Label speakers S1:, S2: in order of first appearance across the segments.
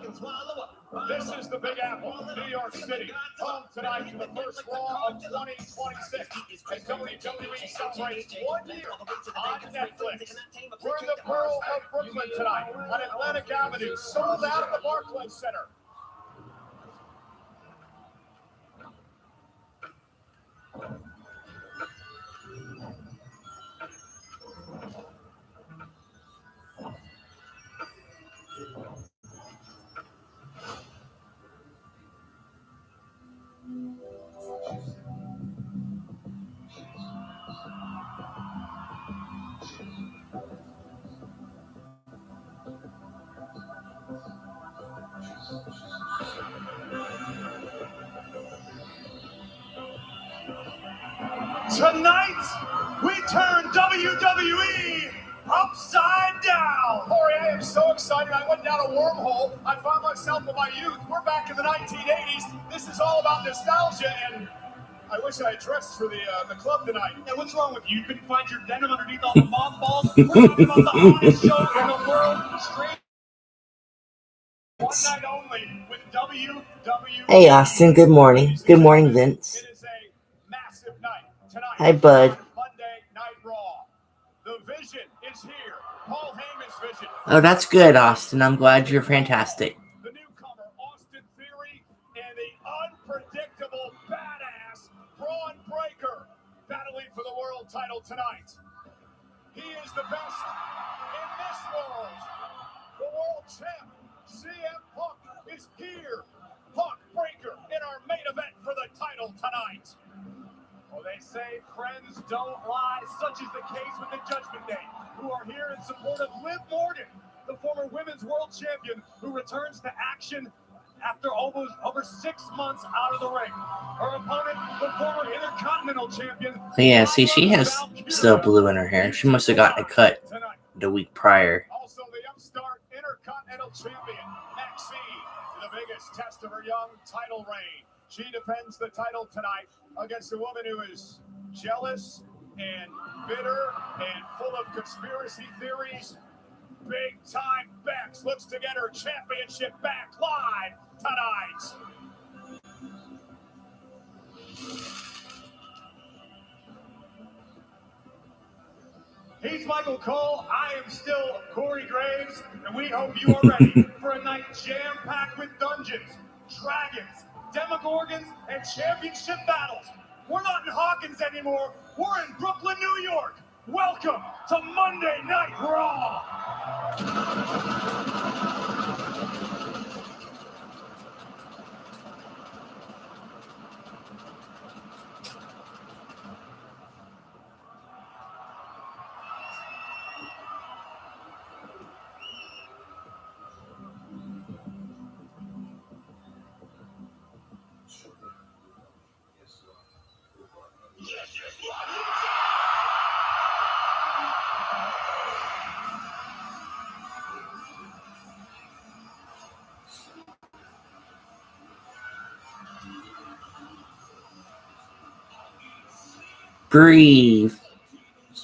S1: This is the Big Apple, New York City, home tonight to the first Raw of 2026. As WWE celebrates 1 year on Netflix. We're in the Pearl of Brooklyn tonight on Atlantic Avenue, sold out at the Barclays Center. Tonight, we turn WWE upside down. Corey, I am so excited. I went down a wormhole. I found myself in my youth. We're back in the 1980s. This is all about nostalgia, and I wish I had dressed for the club tonight. Yeah, what's wrong with you? You couldn't find your denim underneath all the mothballs? We're talking about the hottest show in the world. Straight one night only with WWE.
S2: Hey, Austin. Good morning. Good morning, Vince.
S1: It is a massive night tonight.
S2: Hi, bud.
S1: Monday Night Raw. The Vision is here. Paul Heyman's Vision.
S2: Oh, that's good, Austin. I'm glad you're fantastic.
S1: The newcomer, Austin Theory, and the unpredictable badass Braun Breaker battling for the world title tonight. He is the best in this world. The world champ, CM Punk, is here. Punk Breaker in our main event for the title tonight. Well, they say friends don't lie. Such is the case with the Judgment Day, who are here in support of Liv Morgan, the former women's world champion who returns to action after over 6 months out of the ring. Her opponent, the former Intercontinental champion.
S2: Yeah, see, she has still blue in her hair. She must have gotten a cut the week prior.
S1: Also, the upstart Intercontinental champion, Maxine, the biggest test of her young title reign. She defends the title tonight against a woman who is jealous and bitter and full of conspiracy theories. Big time Bex looks to get her championship back live tonight. He's Michael Cole. I am still Corey Graves, and we hope you are ready for a night jam-packed with dungeons, dragons, demogorgons, and championship battles. We're not in Hawkins anymore. We're in Brooklyn, New York. Welcome to Monday Night Raw.
S2: Breathe.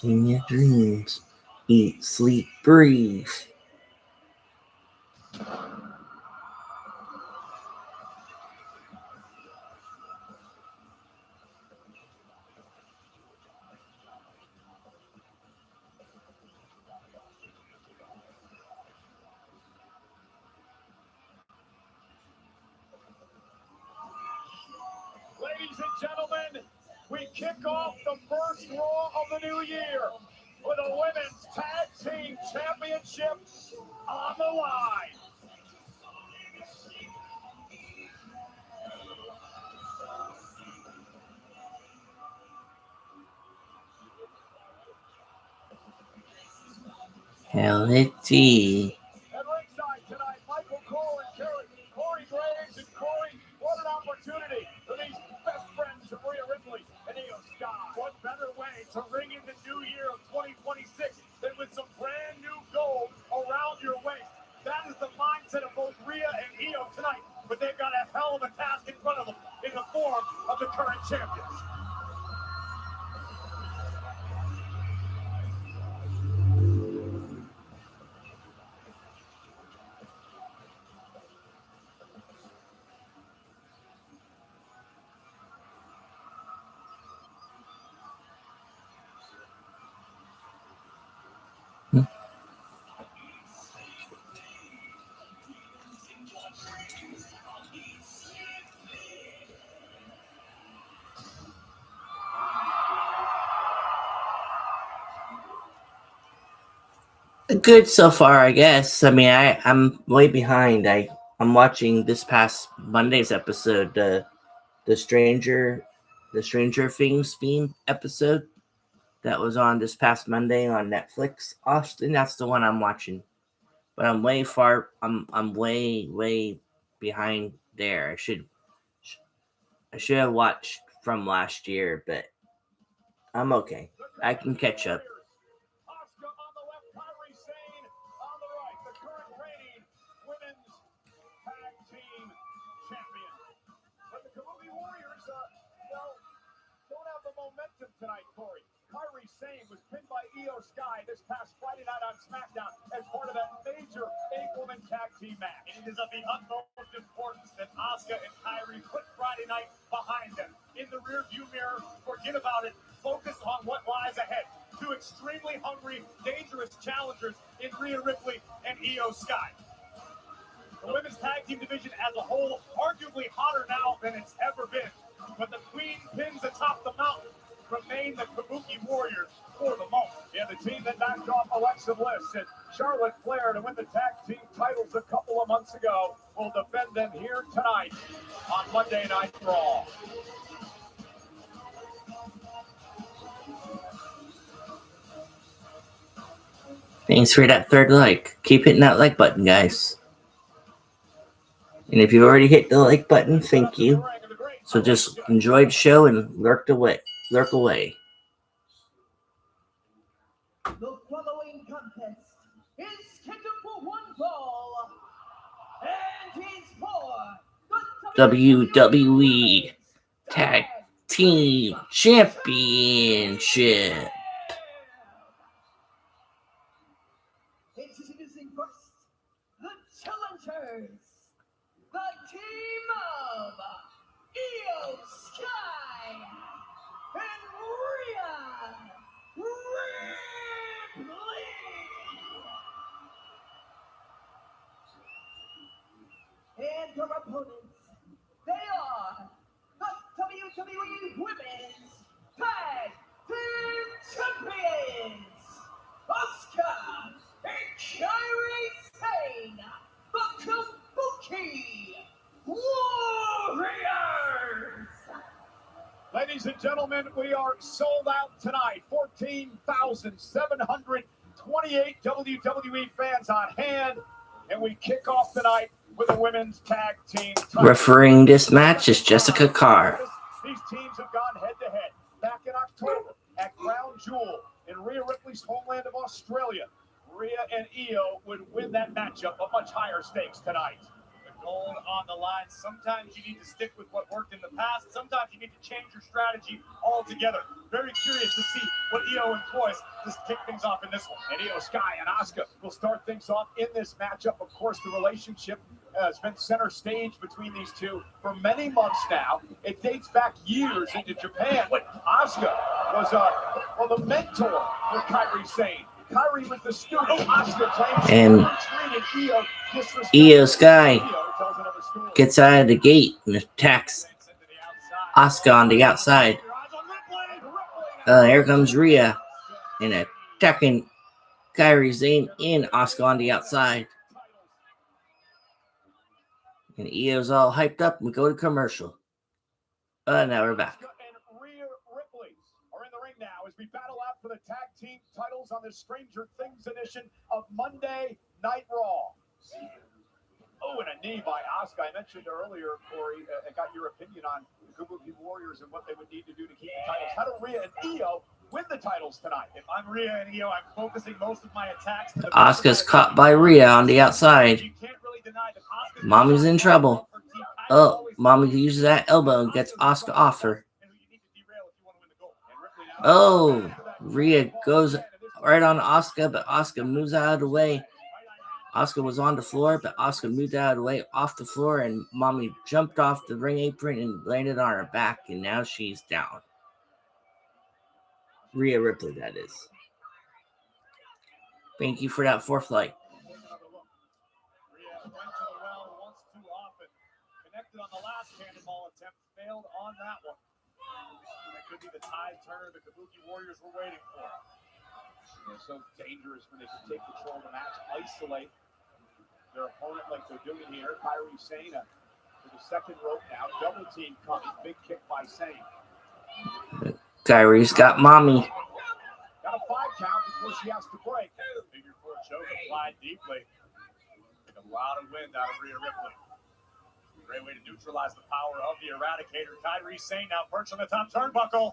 S2: In your dreams. Eat, sleep, breathe.
S1: Ladies and gentlemen, we kick off the first Raw of the new year with a women's tag team championship on the line.
S2: L.A.T.
S1: At ringside tonight, Michael Cole and Corey Graves. And Corey, what an opportunity for these best friends of Rhea Ripley and Io Sky. What better way to ring in the new year of 2026 than with some brand new gold around your waist? That is the mindset of both Rhea and Io tonight, but they've got a hell of a task in front of them in the form of the current champions.
S2: Good so far, I guess. I mean, I'm way behind. I'm watching this past Monday's episode, the Stranger Things theme episode that was on this past Monday on Netflix. Austin, that's the one I'm watching. But I'm way behind there. I should have watched from last year, but I'm okay. I can catch up.
S1: Asuka on the left, Kairi Sane on the right. The current reigning women's tag team champion. But the Kabuki Warriors, don't have the momentum tonight, Corey. Kairi Sane was pinned by Io Sky this past Friday night on SmackDown as part of that major 8-woman tag team match. It is of the utmost importance that Asuka and Kairi put Friday night behind them. In the rearview mirror, forget about it. Focus on what lies ahead. Two extremely hungry, dangerous challengers in Rhea Ripley and Io Sky. The women's tag team division as a whole, arguably hotter now than it's ever been. But the queen pins atop the mountain remain the Kabuki Warriors for the moment. Yeah, the team that knocked off Alexa Bliss and Charlotte Flair to win the tag team titles a couple of months ago will defend them here tonight on Monday Night Raw.
S2: Thanks for that third like. Keep hitting that like button, guys. And if you already hit the like button, thank you. So just enjoy the show and lurk away.
S3: The following contest is scheduled for one fall, and is for the
S2: WWE Tag Team Championship.
S3: Introducing first, the challengers, the team of Io Sky and Rhea Ripley. And their opponents, they are the WWE Women's Tag Team Champions, Asuka and Kairi Sane, the Kabuki Warriors.
S1: Ladies and gentlemen, we are sold out tonight. 14,728 WWE fans on hand, and we kick off tonight with a women's tag team title.
S2: Refereeing this match is Jessica Carr.
S1: These teams have gone head-to-head back in October at Crown Jewel in Rhea Ripley's homeland of Australia. Rhea and Io would win that matchup, but much higher stakes tonight.
S4: Gold on the line. Sometimes you need to stick with what worked in the past. Sometimes you need to change your strategy altogether. Very curious to see what Io employs to kick things off in this one.
S1: And Io Sky and Asuka will start things off in this matchup. Of course, the relationship has been center stage between these two for many months now. It dates back years into Japan when Asuka was the mentor for Kairi Sane. Kairi was the student. Asuka claims
S2: and Io Sky gets out of the gate and attacks Asuka on the outside. Here comes Rhea and attacking Kairi Sane and Asuka on the outside. And Io's all hyped up and we go to commercial. Now we're back.
S1: As we battle out for the tag team titles on this Stranger Things edition of Monday Night Raw. Oh, and a knee by Asuka. I mentioned earlier, Corey, I got your opinion on the Kabuki Warriors and what they would need to do to keep the titles. How do Rhea and Io win the titles tonight?
S4: If I'm Rhea and Io, I'm focusing most of my attacks.
S2: Asuka's caught by Rhea on the outside.
S4: You can't really deny that Asuka.
S2: Mommy's in trouble. Oh, Mommy uses that elbow and gets Asuka off her. Oh, Rhea goes right on Asuka, but Asuka moves out of the way. Asuka was on the floor, but Asuka moved out of the way off the floor, and Mommy jumped off the ring apron and landed on her back, and now she's down. Rhea Ripley, that is. Thank you for that fourth light.
S4: Rhea went to the well once too often. Connected on the last cannonball attempt, failed on that one. That could be the tide turner the Kabuki Warriors were waiting for.
S5: Yes,
S1: so dangerous when they can take control of the match, isolate their opponent like they're doing here. Kairi Sane to the second rope now. Double team coming. Big kick by Sane.
S2: Kairi's got mommy.
S1: Got a 5 count before she has to break. Figure 4 choke applied deeply. Like a lot of wind out of Rhea Ripley. Great way to neutralize the power of the Eradicator. Kairi Sane now perched on the top turnbuckle.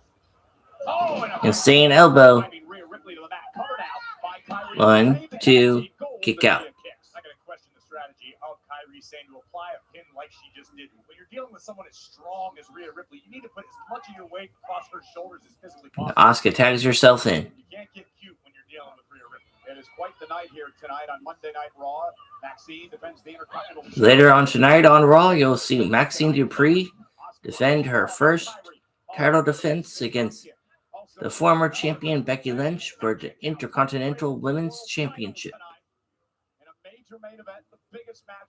S1: Oh, and
S2: insane elbow.
S1: Rhea Ripley to the mat. Covered out by Kairi.
S2: 1, 2, kick out.
S1: I'm not going to question the strategy of Kairi Sane to apply a pin like she just did. When you're dealing with someone as strong as Rhea Ripley, you need to put as much of your weight across her shoulders as physically possible.
S2: Asuka tags herself in.
S1: You can't get cute when you're dealing with Rhea Ripley. It is quite the night here tonight on Monday Night Raw. Maxine defends the Intercontinental.
S2: Later on tonight on Raw, you'll see Maxine Dupree defend her first title defense against the former champion Becky Lynch for the Intercontinental Women's Championship.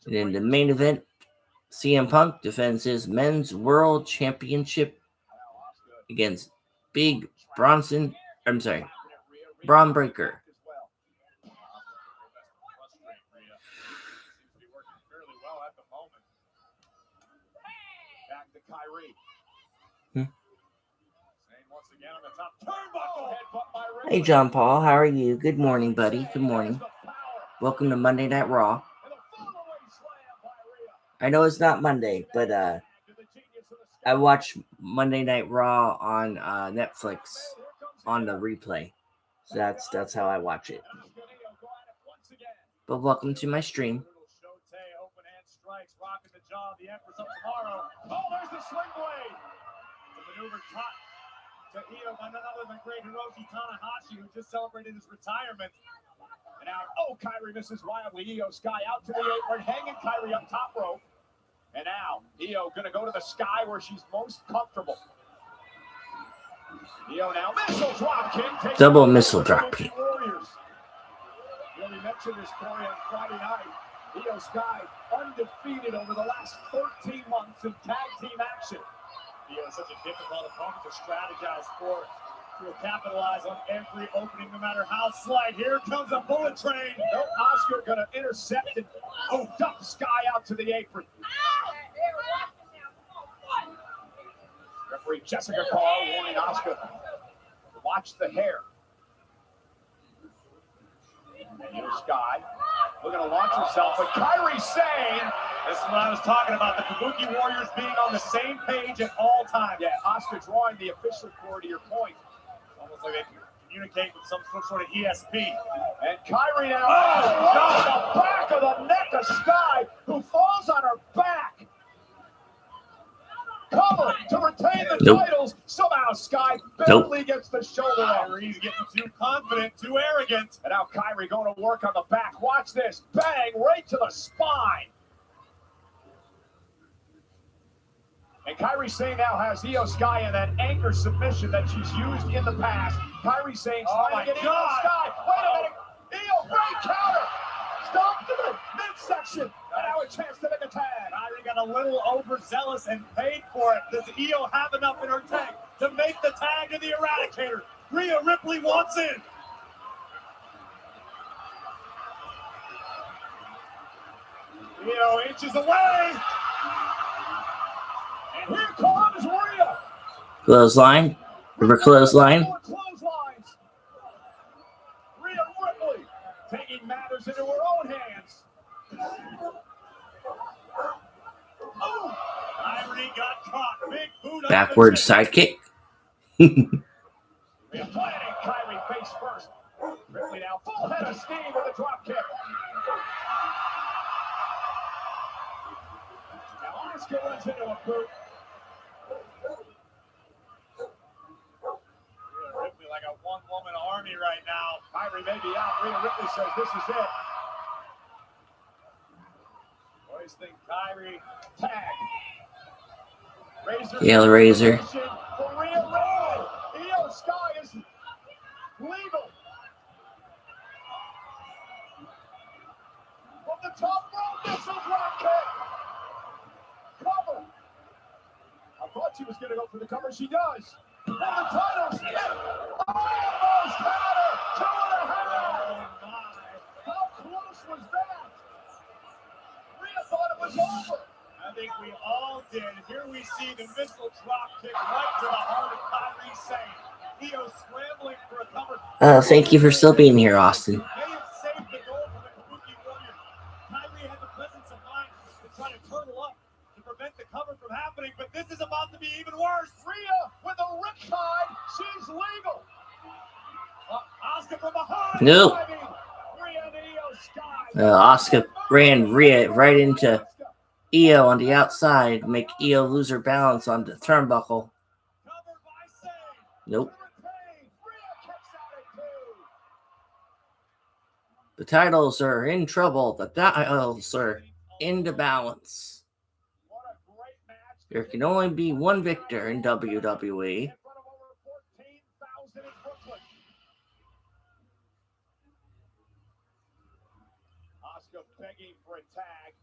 S2: And in the main event, CM Punk defends his Men's World Championship against Braun Breaker. Hey, John Paul, how are you? Good morning, buddy. Good morning. Welcome to Monday Night Raw. I know it's not Monday, but I watch Monday Night Raw on Netflix on the replay. So that's how I watch it. But welcome to my stream.
S1: Oh, there's the sling blade. The maneuver taught to Io by none other than great Hiroshi Tanahashi, who just celebrated his retirement. And now, Kairi misses wildly. Io Sky out to the apron, hanging Kairi up top rope. And now, Io going to go to the Sky where she's most comfortable. Io now, missile drop kick.
S2: Double missile drop kick.
S1: We mentioned this story on Friday night. Io Sky undefeated over the last 13 months in tag team action. Io is such a difficult opponent to strategize for, to capitalize on every opening, no matter how slight. Here comes a bullet train. No, Asuka gonna intercept and dump Sky out to the apron. Referee Jessica Carr warning Asuka to watch the hair. And Io Sky looking to launch herself, but Kairi Sane. This is what I was talking about, the Kabuki Warriors being on the same page at all times. Yeah, Asuka drawing the official cord to your point. Almost like they communicate with some sort of ESP. And Kairi now down the back of the neck of Sky, who falls on her back. Cover to retain the titles. Somehow Sky barely gets the shoulder up. He's getting too confident, too arrogant. And now Kairi going to work on the back. Watch this. Bang, right to the spine. And Kairi Sane now has Io Sky in that anchor submission that she's used in the past. Kairi Sane trying to get Io Sky. Wait a minute. Io, great counter. Stop to the midsection. And now a chance to make a tag. Kairi got a little overzealous and paid for it. Does Io have enough in her tank to make the tag to the Eradicator? Rhea Ripley wants in. Io inches away. And here comes Rhea.
S2: Clothesline. River clothesline.
S1: Rhea Ripley taking matters into her own hands. Oh, Kairi got caught. Big boot.
S2: Backward sidekick.
S1: Rhea planting Kairi face first. Ripley now full head of steam with a drop kick. Now Asuka runs into a boot. Ripley like a one-woman army right now. Kairi may be out. Rhea Ripley says this is it. Boys think Kairi tag. Razor.
S2: Yellow Razor.
S1: For Rhea Ripley. Io Sky is legal. From the top rope, missile drop kick. Cover. I thought she was going to go for the cover. She does. And the titles. Almost had her. 2.5.
S4: think we all did. Here we see the missile drop kick right to the heart of Kyrie Sane. Io scrambling for a cover.
S2: Thank you for still being here, Austin.
S4: May have saved the goal for the Kabuki Warriors. Kyrie had the presence of mind to try to turtle up to prevent the cover from happening, but this is about to be even worse.
S1: Rhea with a riptide. She's legal.
S4: Asuka from behind.
S2: No.
S1: Rhea and Io Sky.
S2: Asuka ran Rhea right into Io on the outside, make Io lose her balance on the turnbuckle.
S4: Covered by Sane.
S2: Nope.
S1: Rhea kicks out at 2.
S2: The titles are in trouble. The titles are in the balance.
S1: What a great match.
S2: There can only be one victor in WWE.
S1: In front of over 14,000 in Brooklyn. Asuka begging for a tag.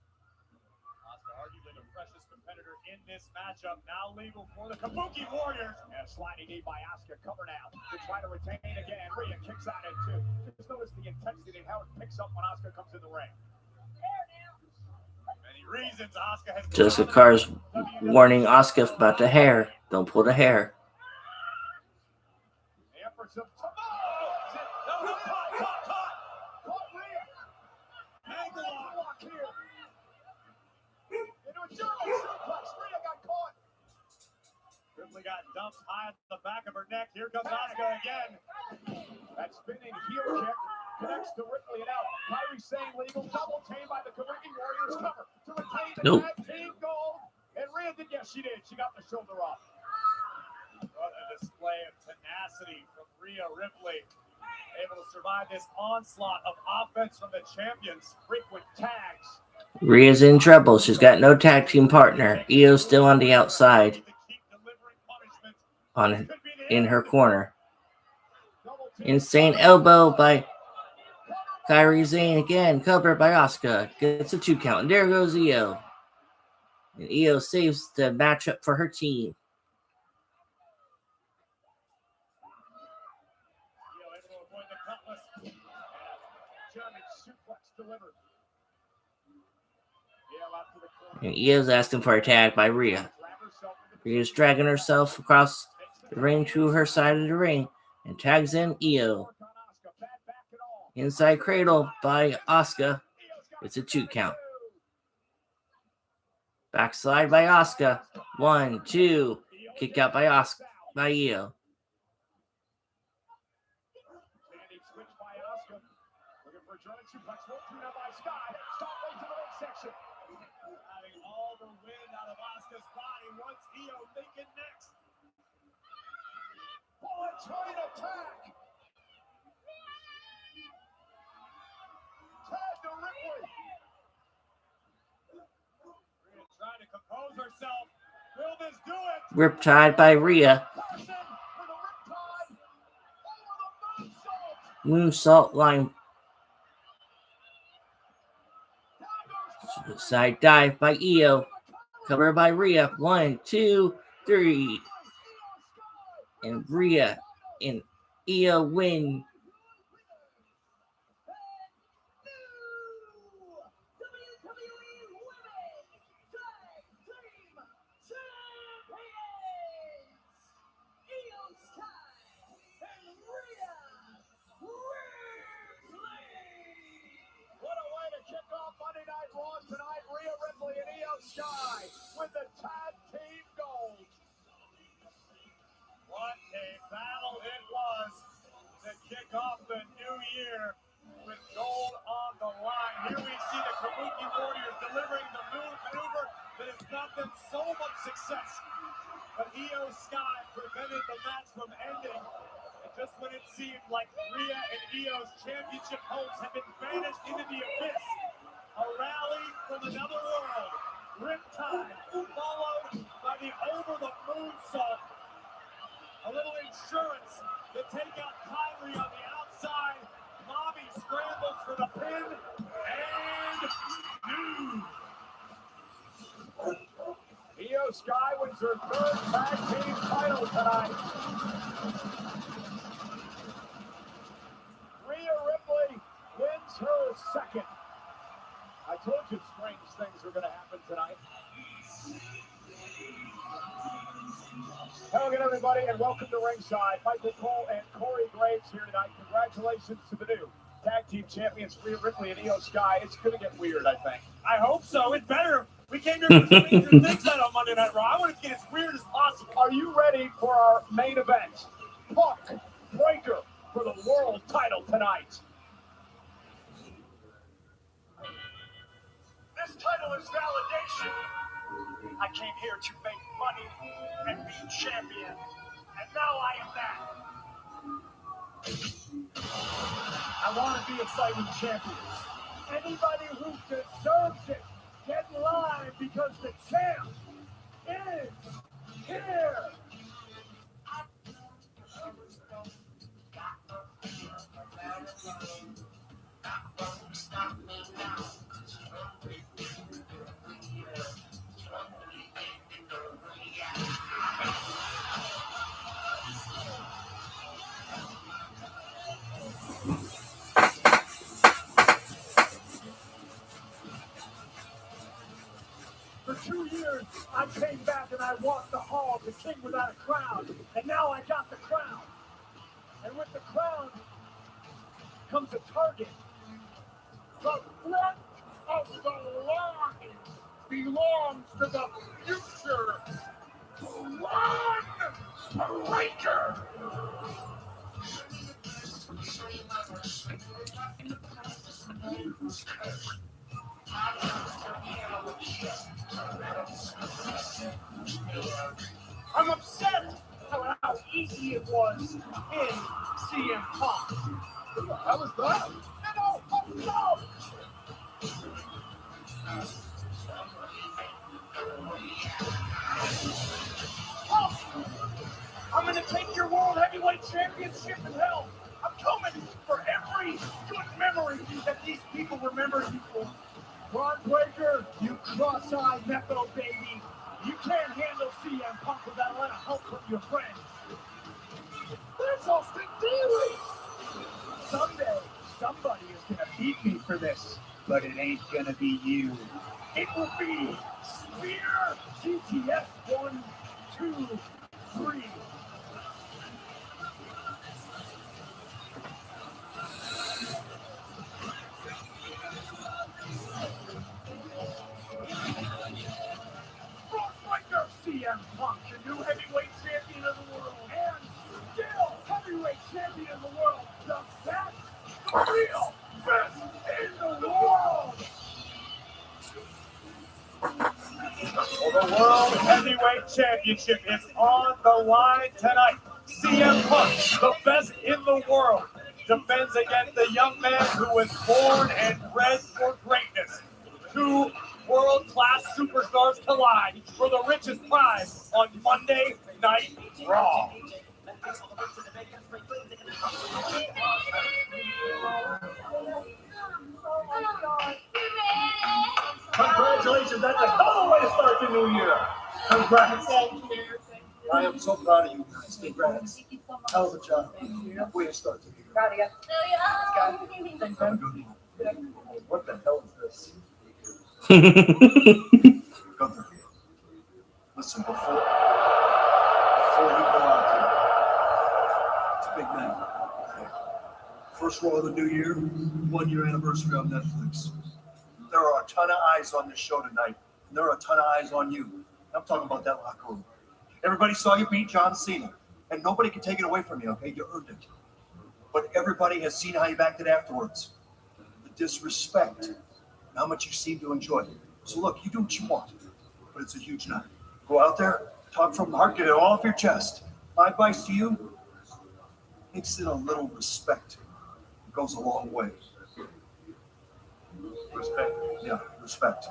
S4: Asuka, arguably the freshest competitor in this matchup, now legal for the Kabuki Warriors.
S1: And a sliding knee by Asuka. Cover now to try to retain again. Rhea kicks out at 2. Just notice the intensity and how it picks up when Asuka comes in the ring.
S4: Many reasons Asuka has
S2: Jessica Carr's warning Asuka about the hair. Don't pull the hair.
S1: The Empress of Tomorrow. Caught Rhea. Angle lock here. Into a German suplex. Rhea got caught.
S4: Ripley got dumped high at the back of her neck. Here comes Asuka again.
S1: That spinning heel kick connects to Ripley and out. Kyrie Sane legal. Double team by the Kabuki Warriors. Cover to retain the
S2: Nope.
S1: tag team gold. And Rhea did, yes, she did. She got the shoulder off.
S4: What a display of tenacity from Rhea Ripley. Able to survive this onslaught of offense from the champions.
S1: Frequent tags.
S2: Rhea's in trouble. She's got no tag team partner. Io's still on the outside,
S4: To keep delivering punishment.
S2: on
S4: Could be the
S2: in
S4: end.
S2: her corner.
S1: Double team.
S2: Insane elbow by Kyrie Sane again, covered by Asuka. Gets a 2 count. And there goes Io. And Io saves the matchup for her team.
S4: Io able to avoid the cutlass.
S1: German suplex delivered. Io out to the corner.
S2: And Io's asking for a tag by Rhea.
S1: Grab herself into
S2: Rhea's dragging herself across the ring to her side of the ring and tags in Io.
S1: work on Asuka. Bad back at all.
S2: Inside cradle by Asuka. It's a 2 count. Backslide by Asuka. 1, 2. Kick out by Asuka by Io.
S1: Standing switch by Asuka. Looking for a German suplex. Roll through now by Sky. Stop right to the midsection.
S4: Having all the wind out of Asuka's body. What's Io thinking next?
S1: Bullet trying to tag. Tag to Ripley.
S4: Rhea trying to compose herself. Will this do it?
S2: Riptide by Rhea.
S1: Carson with a riptide. Over the
S2: Moonsault
S1: moonsault.
S2: line.
S1: Down goes
S2: Side dive by Io. Covered by Rhea. 1, 2, 3. And Rhea and Io win.
S1: What a way to kick off Monday Night Raw tonight. Rhea Ripley and Io Sky with the tag team gold.
S4: What a battle it was to kick off the new year with gold on the line. Here we see the Kabuki Warriors delivering the maneuver that has brought them so much success. But Io Sky prevented the match from ending. And just when it seemed like Rhea and Io's championship hopes had been banished into the abyss, a rally from another world, Riptide, followed by the over-the-moon salt. A little insurance to take out Kyrie on the outside. Bobby scrambles for the pin. And
S1: Io Sky wins her third tag team title tonight. Rhea Ripley wins her second. A told you strange things are going to happen tonight. Hello again, everybody, and welcome to Ringside. Michael Cole and Corey Graves here tonight. Congratulations to the new tag team champions, Rhea Ripley and Io Sky. It's going to get weird, I think.
S4: I hope so. It better. We came here for stranger things out on Monday Night Raw. I want it to get as weird as possible.
S1: Are you ready for our main event? Punk Breaker for the world title tonight.
S4: This title is validation. I came here to make money and be champion. And now I am that.
S1: I want to be a fighting champion. Anybody who deserves it, get in line because the champ is here. For 2 years, I came back and I walked the halls, the king without a crown, and now I got the crown. And with the crown comes a target. The threat of the line belongs to the future Ron Breaker. I'm upset about how easy it was in CM Punk. How was that? No. I'm going to take your World Heavyweight Championship in hell. I'm coming for every good memory that these people remember you for. Ron Breaker, you cross-eyed Mepho baby. You can't handle CM Punk without a lot of help from your friends. That's Austin Theory. Someday, somebody is going to beat me for this, but it ain't going to be you. It will be Spear GTS 1, 2, 3. CM Punk, the new heavyweight champion of the world, and still heavyweight champion of the world, the best, the real best in the world.
S4: Well, the World Heavyweight Championship is on the line tonight. CM Punk, the best in the world, defends against the young man who was born and bred for greatness. Two world-class superstars collide for the richest prize on Monday Night Raw.
S1: Congratulations, that's a hell of a way to start the new year. Congrats. I am so proud of you guys. Congrats. Hell of a job. Way to start the new year.
S3: Proud of you.
S1: Thanks, man. What the hell is this? Gunther, listen, before you go out there, it's a big night. First Raw of the new year, 1 year anniversary on Netflix. There are a ton of eyes on this show tonight, and there are a ton of eyes on you. I'm talking about that locker room. Everybody saw you beat John Cena, and nobody can take it away from you, okay? You earned it. But everybody has seen how you acted afterwards. The disrespect, and how much you seem to enjoy it. So look, you do what you want, but it's a huge night. Go out there, talk from the heart, get it all off your chest. My advice to you, mix in a little respect. It goes a long way. Respect? Yeah, respect.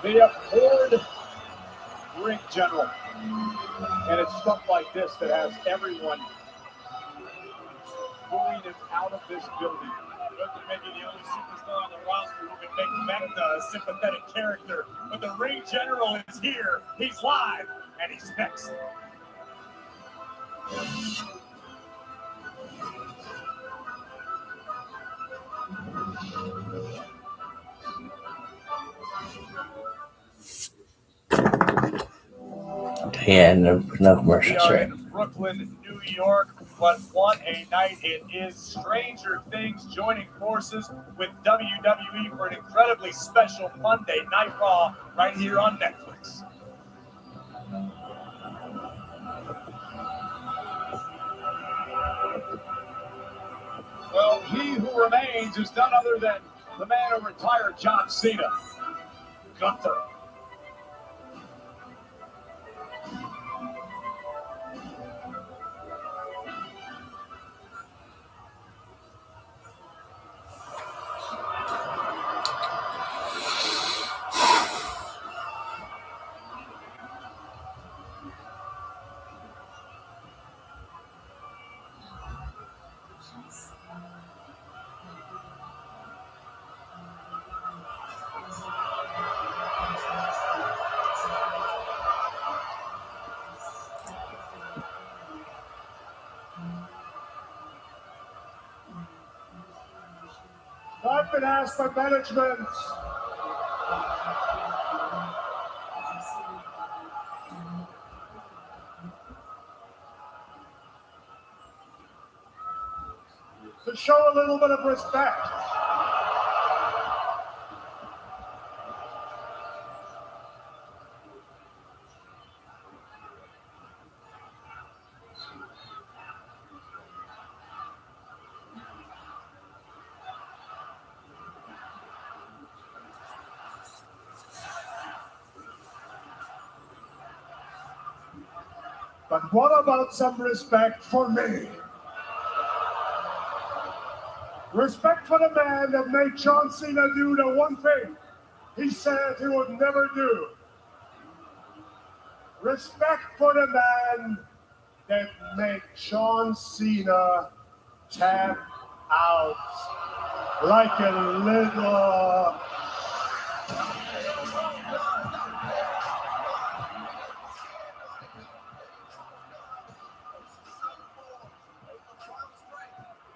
S4: The abhorred ring general. And it's stuff like this that has everyone booing him out of this building. Gunther may be the only superstar on the roster who can make Mecca a sympathetic character. But the ring general is here. He's live, and he's next.
S2: Yeah, no commercials,
S4: We are
S2: right?
S4: in Brooklyn, New York, but what a night it is. Stranger Things joining forces with WWE for an incredibly special Monday Night Raw right here on Netflix. Well, he who remains is none other than the man who retired John Cena, Gunther.
S1: I've been asked by management to show a little bit of respect. But what about some respect for me? Respect for the man that made John Cena do the one thing he said he would never do. Respect for the man that made John Cena tap out like a little...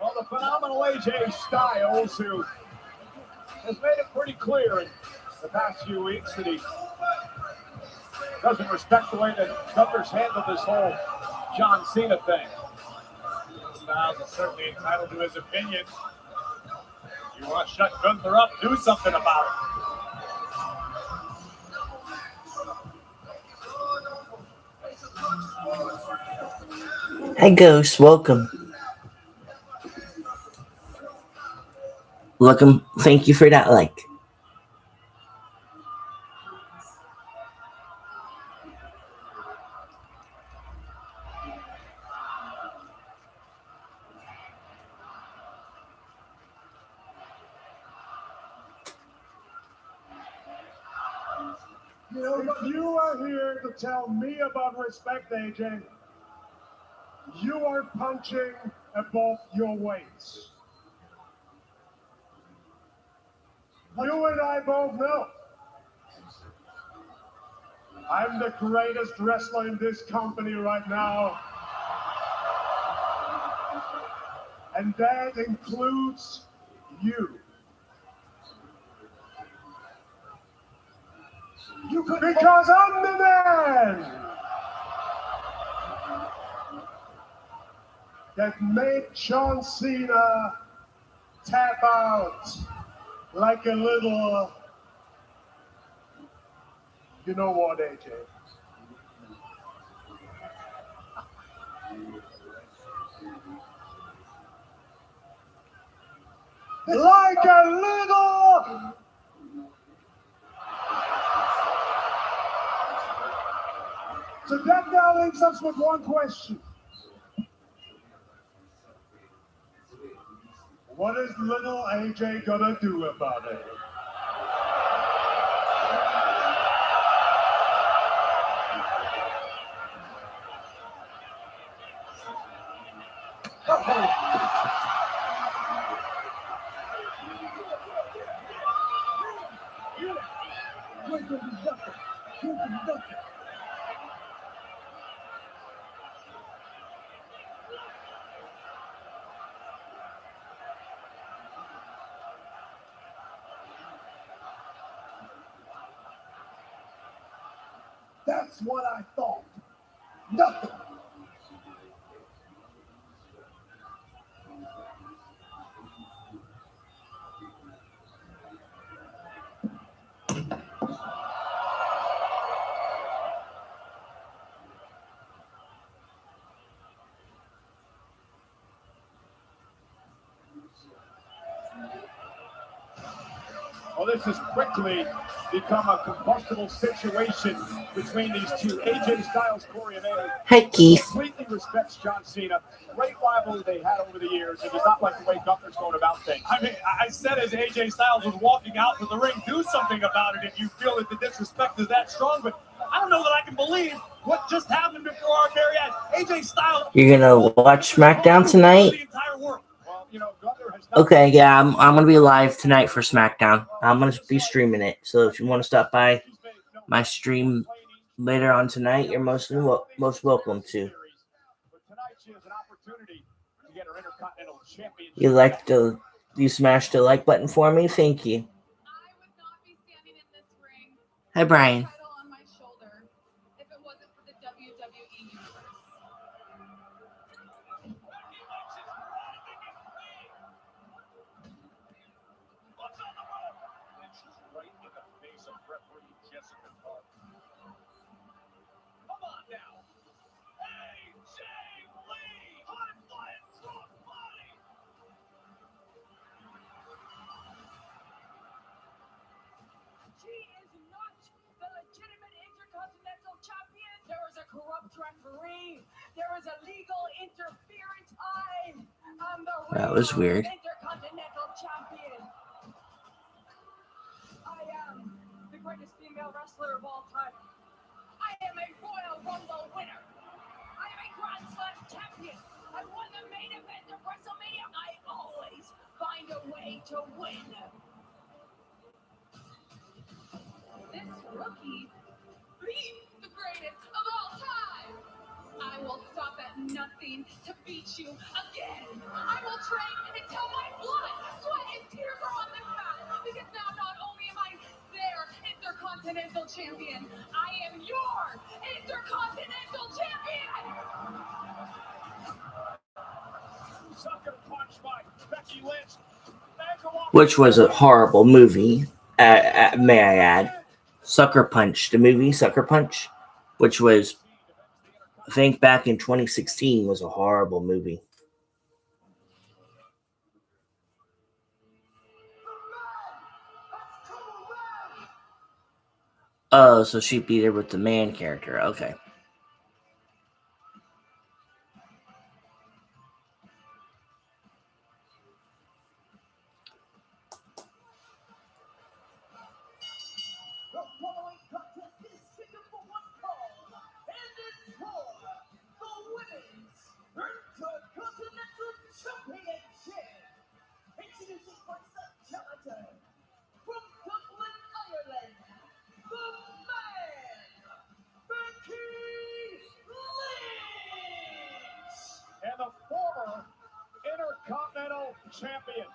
S4: Well, the phenomenal AJ Styles, who has made it pretty clear in the past few weeks that he doesn't respect the way that Gunther's handled this whole John Cena thing. Styles is certainly entitled to his opinion. If you want to shut Gunther up, do something about it.
S2: Hey, Ghost, welcome. Welcome. Thank you for that like.
S1: If you are here to tell me about respect, AJ, you are punching above your weight. You and I both know I'm the greatest wrestler in this company right now. And that includes you. Because I'm the man that made John Cena tap out like a little, you know what, AJ? Like a little. So that now leaves us with one question. What is little AJ gonna do about it? That's what I thought. Nothing. Well, this has quickly become a combustible situation between these two. AJ Styles, Corey Evans.
S2: Hi, Keith.
S1: Completely respects John Cena. Great rivalry they had over the years, and does not like the way Gunther's going about things.
S4: I mean, I said as AJ Styles was walking out to the ring, do something about it if you feel that the disrespect is that strong. But I don't know that I can believe what just happened before our very eyes. AJ Styles.
S2: You're gonna watch SmackDown tonight?
S4: The entire world.
S1: Well, you know, Gunther has not.
S2: Okay, yeah, I'm gonna be live tonight for SmackDown. I'm gonna be streaming it. So if you want to stop by my stream later on tonight, you're most welcome to.
S1: But tonight she has an opportunity to get her Intercontinental Championship.
S2: You smashed the like button for me. Thank you.
S5: I would not be standing in this ring
S2: Hi, Brian.
S5: title on my shoulder if it wasn't for the WWE universe.
S1: What's on the rope? And she's right in the face of referee Jessica Clark. Come on now. AJ Lee. High flying front body.
S3: She is not the legitimate Intercontinental Champion. There is a corrupt referee. There is illegal interference. I am the
S2: That was
S3: real
S2: weird.
S3: Intercontinental Champion. I am the greatest female wrestler of all time. I am a Royal Rumble winner. I am a Grand Slam champion. I won the main event of WrestleMania. I always find a way to win.
S5: This rookie beat the greatest of all time. I will stop at nothing to beat you again. I will train until my blood, sweat, and tears are on this mat. Because now not only am I their Intercontinental Champion, I am your Intercontinental Champion!
S1: Sucker punch by Becky Lynch.
S2: Which was a horrible movie. May I add, Sucker Punch, the movie Sucker Punch, which was, I think, back in 2016, was a horrible movie. Oh, so she beat her with the man character. Okay.
S3: The following contest is scheduled for one fall, and it's for the Women's Intercontinental Championship. Introducing first the challenger from Dublin, Ireland, the man, Becky Lynch.
S1: And the former Intercontinental Champion.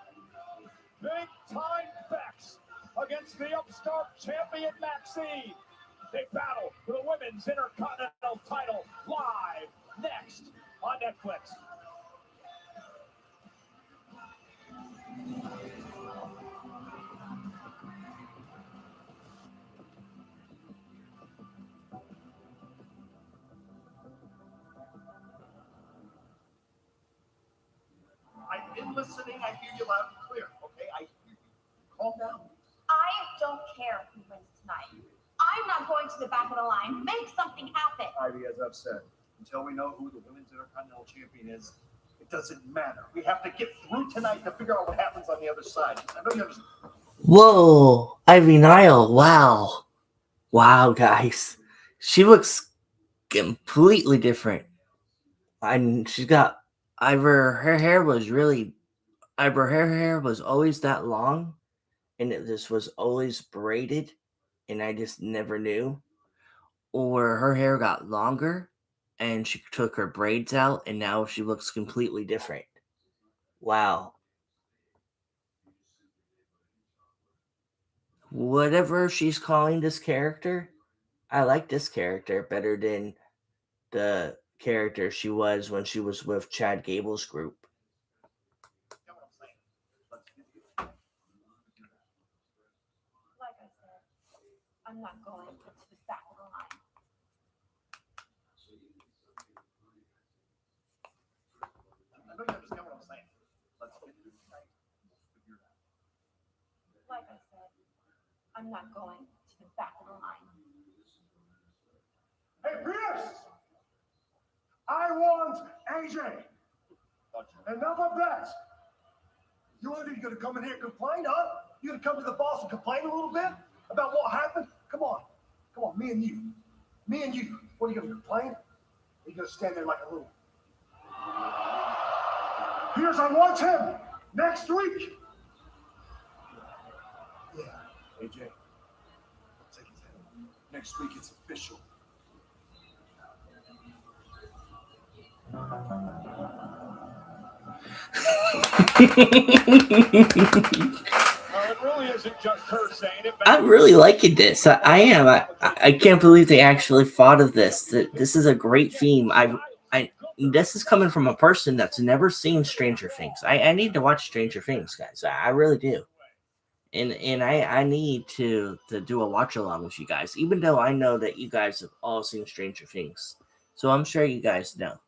S1: Big time Bex against the upstart champion Maxine. They battle for the Women's Intercontinental title live next on Netflix.
S6: I've been listening. I hear you loud and clear. Okay, I hear you. Calm down.
S7: I don't care who wins tonight. I'm not going to the back of the line. Make something happen.
S6: Ivy, as I've said, until we know who the Women's Intercontinental Champion is, it doesn't matter. We have to get through tonight to figure out what happens on the other side. I know you understand.
S2: Whoa, Ivy Nile. Wow. Wow, guys. She looks completely different. And she's got her hair was always that long, and this was always braided, and I just never knew. Or her hair got longer and she took her braids out, and now she looks completely different. Wow. Whatever she's calling this character, I like this character better than the character she was when she was with Chad Gable's group.
S6: You know what I'm saying? Let's get
S7: Like I said, I'm not going to the back of the line.
S6: I know you understand what I'm saying. Let's get through tonight. Figure it out.
S7: Like I said, I'm not going to the back of the line.
S1: Hey, Pierce! I want AJ. Enough of that.
S6: You gonna come in here and complain, huh? You gonna come to the boss and complain a little bit about what happened? Come on, me and you. What are you gonna complain? Are you gonna stand there like a little?
S1: Pierce, I want him next week.
S6: Yeah, AJ. I'll take his head. Next week it's official.
S1: It really isn't just her saying it.
S2: I'm really liking this. I am. I can't believe they actually thought of this. This is a great theme. This is coming from a person that's never seen Stranger Things. I need to watch Stranger Things, guys. I really do. And I need to do a watch along with you guys, even though I know that you guys have all seen Stranger Things. So I'm sure you guys know.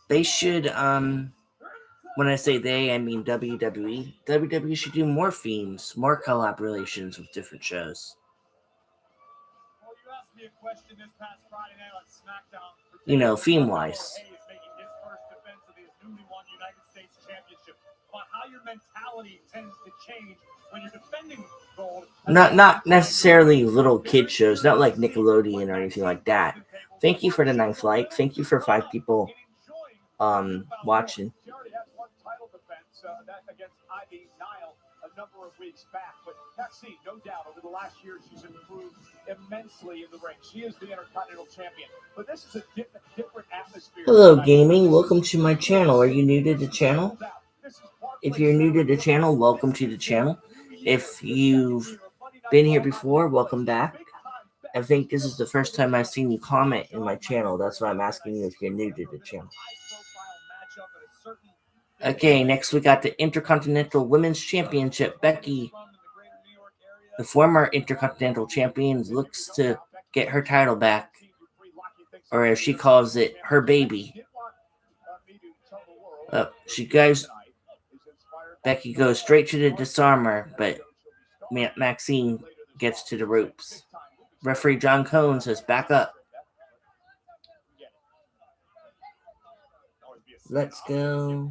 S2: They should, when I say they, I mean WWE. WWE should do more themes, more collaborations with different shows.
S4: Well, you asked me a question this past Friday night on SmackDown.
S2: You know, theme-wise.
S4: Hayes making his first defense of his newly won United States Championship. About how your mentality tends to change when you're defending gold.
S2: Not necessarily little kid shows, not like Nickelodeon or anything like that. Thank you for the 9th like. Thank you for 5 people watching.
S1: She already has one title defense that against Ivy Nile a number of weeks back. But Maxine, no doubt, over the last year, she's improved immensely in the ring. She is the Intercontinental Champion. But this is a different atmosphere.
S2: Hello, gaming. Welcome to my channel. Are you new to the channel? If you're new to the channel, welcome to the channel. If you've been here before, welcome back. I think this is the first time I've seen you comment in my channel. That's why I'm asking you if you're new to the channel. Okay, next we got the Intercontinental Women's Championship. Becky, the former Intercontinental Champion, looks to get her title back. Or as she calls it, her baby. Becky goes straight to the disarmer, but Maxine gets to the ropes. Referee John Cone says, back up. Let's go.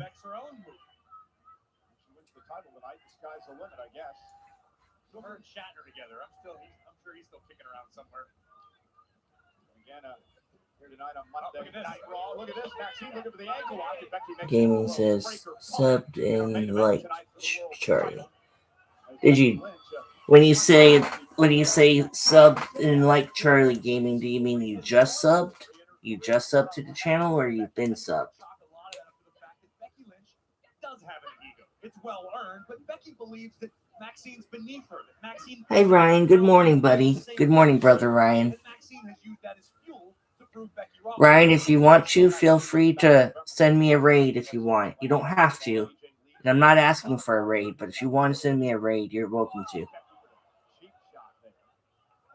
S4: Her and Shatner together. I'm sure he's still kicking around somewhere.
S1: Again, here tonight on Monday Night Raw. Look at this, Maxine looking for the ankle lock.
S2: Gaming says subbed in like Charlie. Did you? When you say subbed in like Charlie Gaming, do you mean you just subbed? You just subbed to the channel, or you've been subbed?
S4: Does have an ego. It's well earned, but Becky believes that Maxine's beneath her.
S2: Hey Ryan, good morning, buddy. Good morning, brother Ryan. Ryan, if you want to, feel free to send me a raid if you want. You don't have to. And I'm not asking for a raid, but if you want to send me a raid, you're welcome to.
S4: You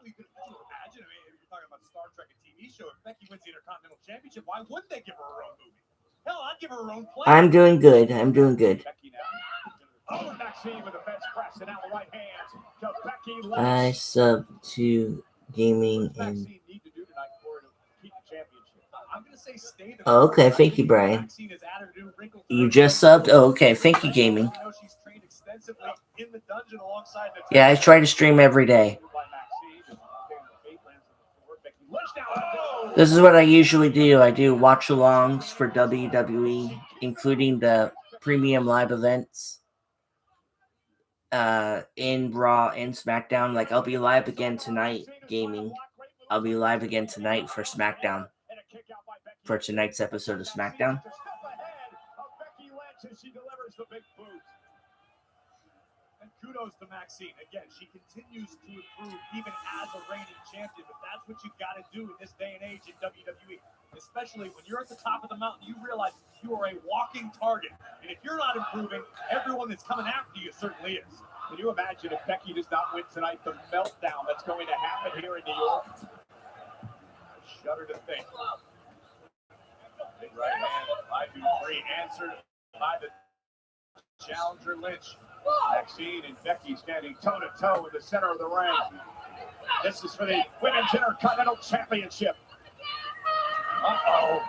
S4: could imagine, if you're talking about Star Trek, a TV show, if Becky wins the Intercontinental Championship, why wouldn't they give her her own movie? Hell, I'd give her her own play.
S2: I'm doing good. I'm doing good. I sub to gaming and. Oh, okay, thank you, Brian. You just subbed? Oh, okay, thank you, gaming. Yeah, I try to stream every day. This is what I usually do. I do watch-alongs for WWE, including the premium live events in Raw and SmackDown. Like, I'll be live again tonight, gaming. I'll be live again tonight for SmackDown. For tonight's episode of SmackDown.
S4: kudos to Maxine. Again, she continues to improve even as a reigning champion, but that's what you've got to do in this day and age in WWE. Especially when you're at the top of the mountain, you realize you are a walking target. And if you're not improving, everyone that's coming after you certainly is.
S1: Can you imagine if Becky does not win tonight, the meltdown that's going to happen here in New York? I shudder to think. Big right hand, 5-3, answered by the challenger Lynch. Maxine and Becky standing toe-to-toe in the center of the ring. This is for the Women's Intercontinental Championship. Uh-oh.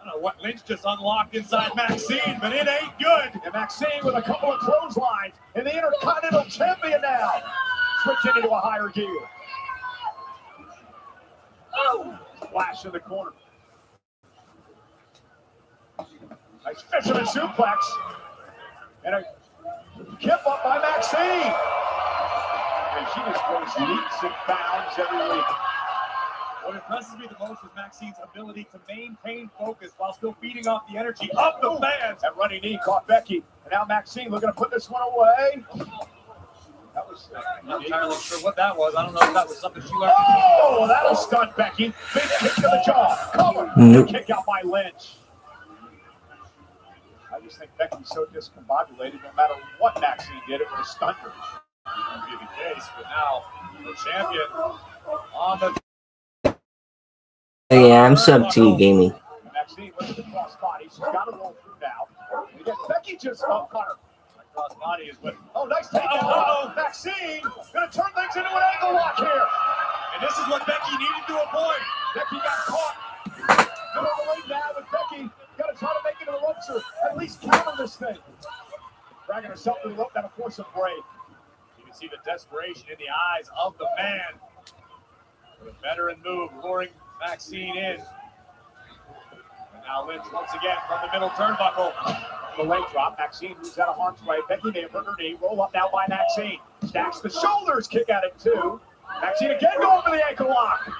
S4: I don't know what Lynch just unlocked inside Maxine, but it ain't good.
S1: And Maxine with a couple of clotheslines. And the Intercontinental Champion now. Switching into a higher gear. Oh! Splash in the corner. Nice fisherman suplex. And a kip up by Maxine. And she just goes leaps and bounds every week.
S4: What impresses me the most is Maxine's ability to maintain focus while still feeding off the energy of the fans.
S1: That running knee caught Becky. And now Maxine looking to put this one away. That was.
S4: I'm not entirely sure what that was. I don't know if that was something she learned.
S1: Oh, that'll stun Becky. Big kick to the jaw. Cover. Kick out by Lynch. I just think Becky's so discombobulated. No matter what Maxine did, it would have stunned her.
S4: That would be the case, but now the champion on the.
S2: Yeah, I'm sub to gaming.
S1: Maxine with the cross body. She's got to roll through now. And again, Becky just got her.
S4: Cross body is with.
S1: Oh, nice takedown. Maxine going to turn things into an ankle lock here.
S4: And this is what Becky needed to avoid.
S1: Becky got caught. Middle of the ring now with Becky. Got to try to make it to the ropes or at least counter this thing. Dragging herself to the rope, that'll force a break.
S4: You can see the desperation in the eyes of the man. With a veteran move, luring Maxine in. And now Lynch once again from the middle turnbuckle.
S1: The leg drop. Maxine moves out of harm's way. Becky may have hurt her knee. Roll up now by Maxine. Stacks the shoulders. Kick at it too. Maxine again going for the ankle lock.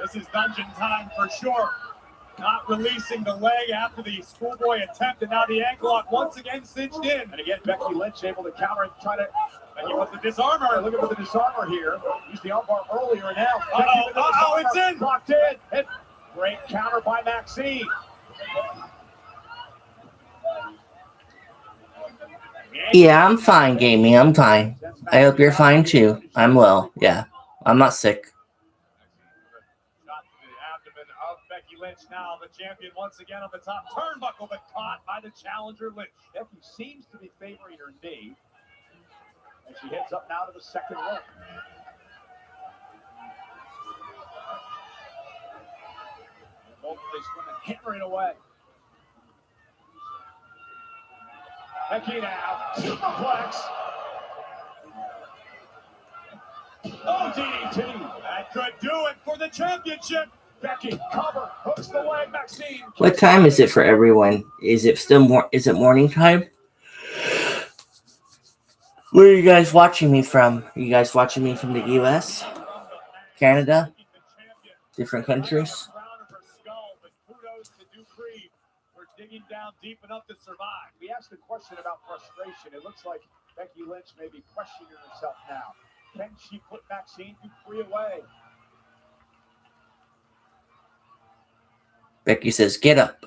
S4: This is dungeon time for sure. Not releasing the leg after the schoolboy attempt, and now the ankle lock once again cinched in.
S1: And again, Becky Lynch able to counter and try to.
S4: And he wants the disarmer.
S1: Looking for the disarmer here. Used the armbar earlier, and now.
S4: It's in.
S1: Locked in. And great counter by Maxine.
S2: Yeah, I'm fine, gaming. I'm fine. I hope you're fine too. I'm well. Yeah, I'm not sick.
S4: Shot to the abdomen of Becky Lynch. Now the champion once again on the top turnbuckle, but caught by the challenger Lynch.
S1: Becky seems to be favoring her knee. And she heads up now to the second rope. Both of these women hammering away. Becky now, superplex. Oh, DDT.
S4: That could do it for the championship.
S1: Becky, cover, hooks the leg, Maxine.
S2: What time is it for everyone? Is it still is it morning time? Where are you guys watching me from? Are you guys watching me from the US? Canada? Different countries?
S4: Digging down deep enough to survive.
S1: We asked a question about frustration. It looks like Becky Lynch may be questioning herself now. Can she put Maxine Dupree away?
S2: Becky says, get up.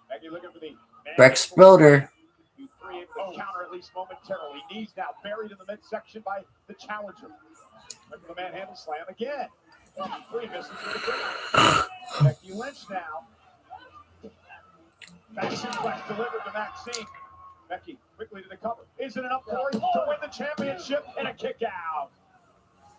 S1: Becky looking for the
S2: Rex Broder.
S1: Dupree able to counter at least momentarily. Knees now buried in the midsection by the challenger. Looking for the manhandle slam again. Dupree misses with the Becky Lynch now. Back suplex delivered to Maxine. Becky quickly to the cover. Is it enough for her to win the championship and a kick out?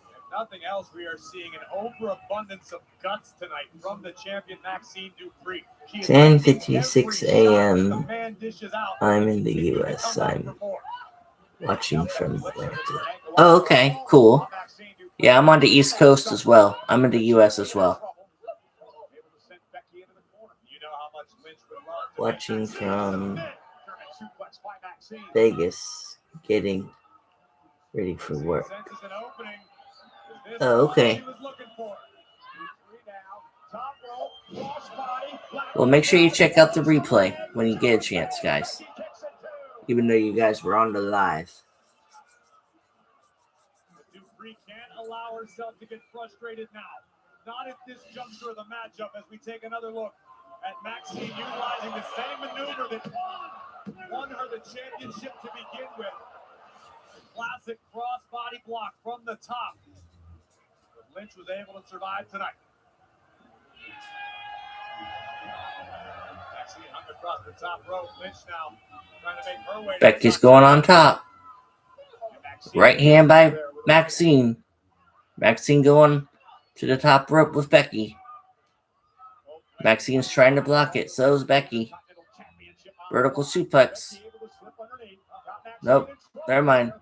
S4: If nothing else, we are seeing an overabundance of guts tonight from the champion Maxine Dupree.
S2: 10:56 a.m. I'm in the US. I'm watching from Atlanta. Oh, okay. Cool. Yeah, I'm on the East Coast as well. I'm in the US as well. Watching from Vegas, getting ready for work. Oh, okay. Well, make sure you check out the replay when you get a chance, guys. even though you guys were on the live.
S4: Dupree can't allow herself to get frustrated now. Not at this juncture of the matchup as we take another look at Maxine utilizing the same maneuver that won her the championship to begin with. Classic cross-body block from the top. But Lynch was able to survive tonight. Maxine hung across the top rope. Lynch now trying to make her way.
S2: Becky's going on top. Right hand by Maxine. Maxine going to the top rope with Becky. Maxine's trying to block it. So is Becky. Vertical suplex. Nope. Never mind.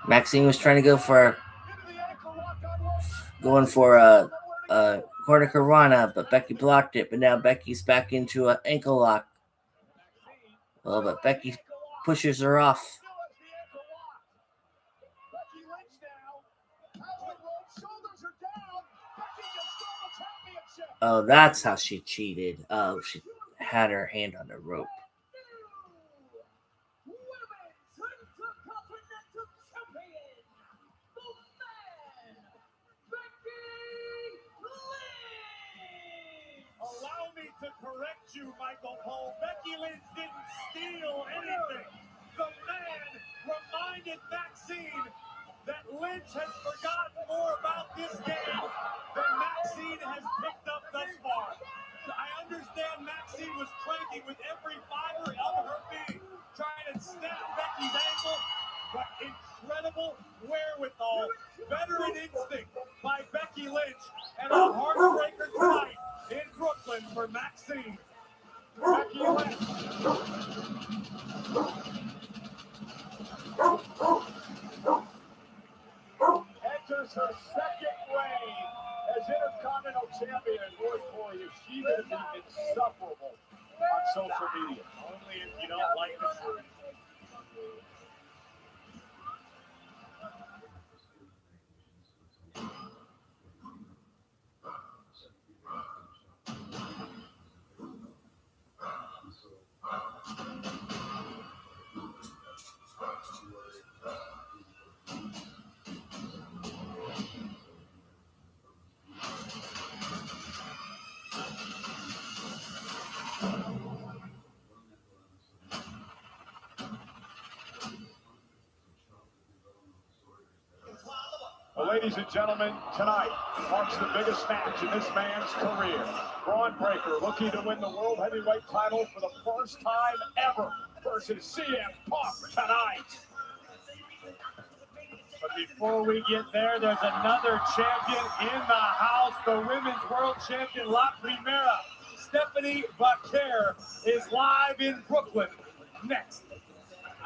S2: Maxine was trying to go for a corner Karana, but Becky blocked it. But now Becky's back into an ankle lock. Well, but Becky pushes her off. Oh, that's how she cheated. Oh, she had her hand on the rope.
S4: Allow me to correct you, Michael Cole. Becky Lynch didn't steal anything. The man reminded Maxine that Lynch has forgotten more about this game than Maxine has picked up thus far. I understand Maxine was cranking with every fiber of her being, trying to snap Becky's ankle, but incredible wherewithal, veteran instinct by Becky Lynch, and a heartbreaker tonight in Brooklyn for Maxine. Becky Lynch. Enters her second reign as Intercontinental Champion. Boy, is she going to be insufferable on social media. Only if you don't like the truth. Well, ladies and gentlemen, tonight marks the biggest match in this man's career. Braun Breaker looking to win the World Heavyweight title for the first time ever versus CM Punk tonight. But before we get there, there's another champion in the house. The Women's World Champion, La Primera, Stephanie Vaquer, is live in Brooklyn next.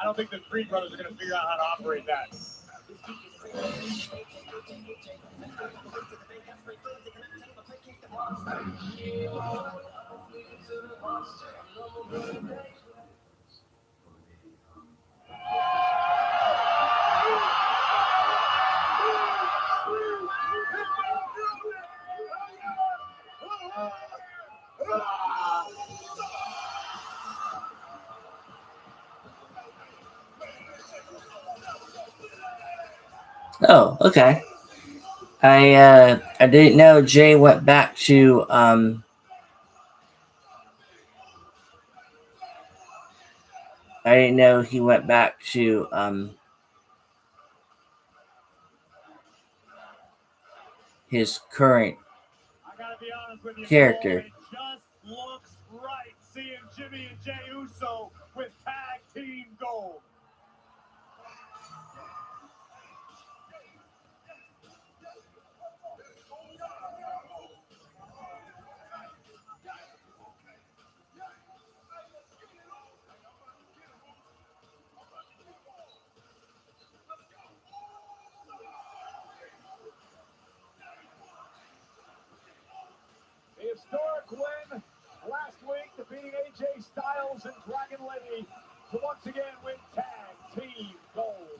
S4: I don't think the Creed brothers are going to figure out how to operate that.
S2: Oh, okay. I didn't know Jay went back to I didn't know he went back to his current character.
S4: It just looks right seeing Jimmy and Jey Uso with tag team gold. The historic win last week, defeating AJ Styles and Dragon Lee to once again win tag team gold.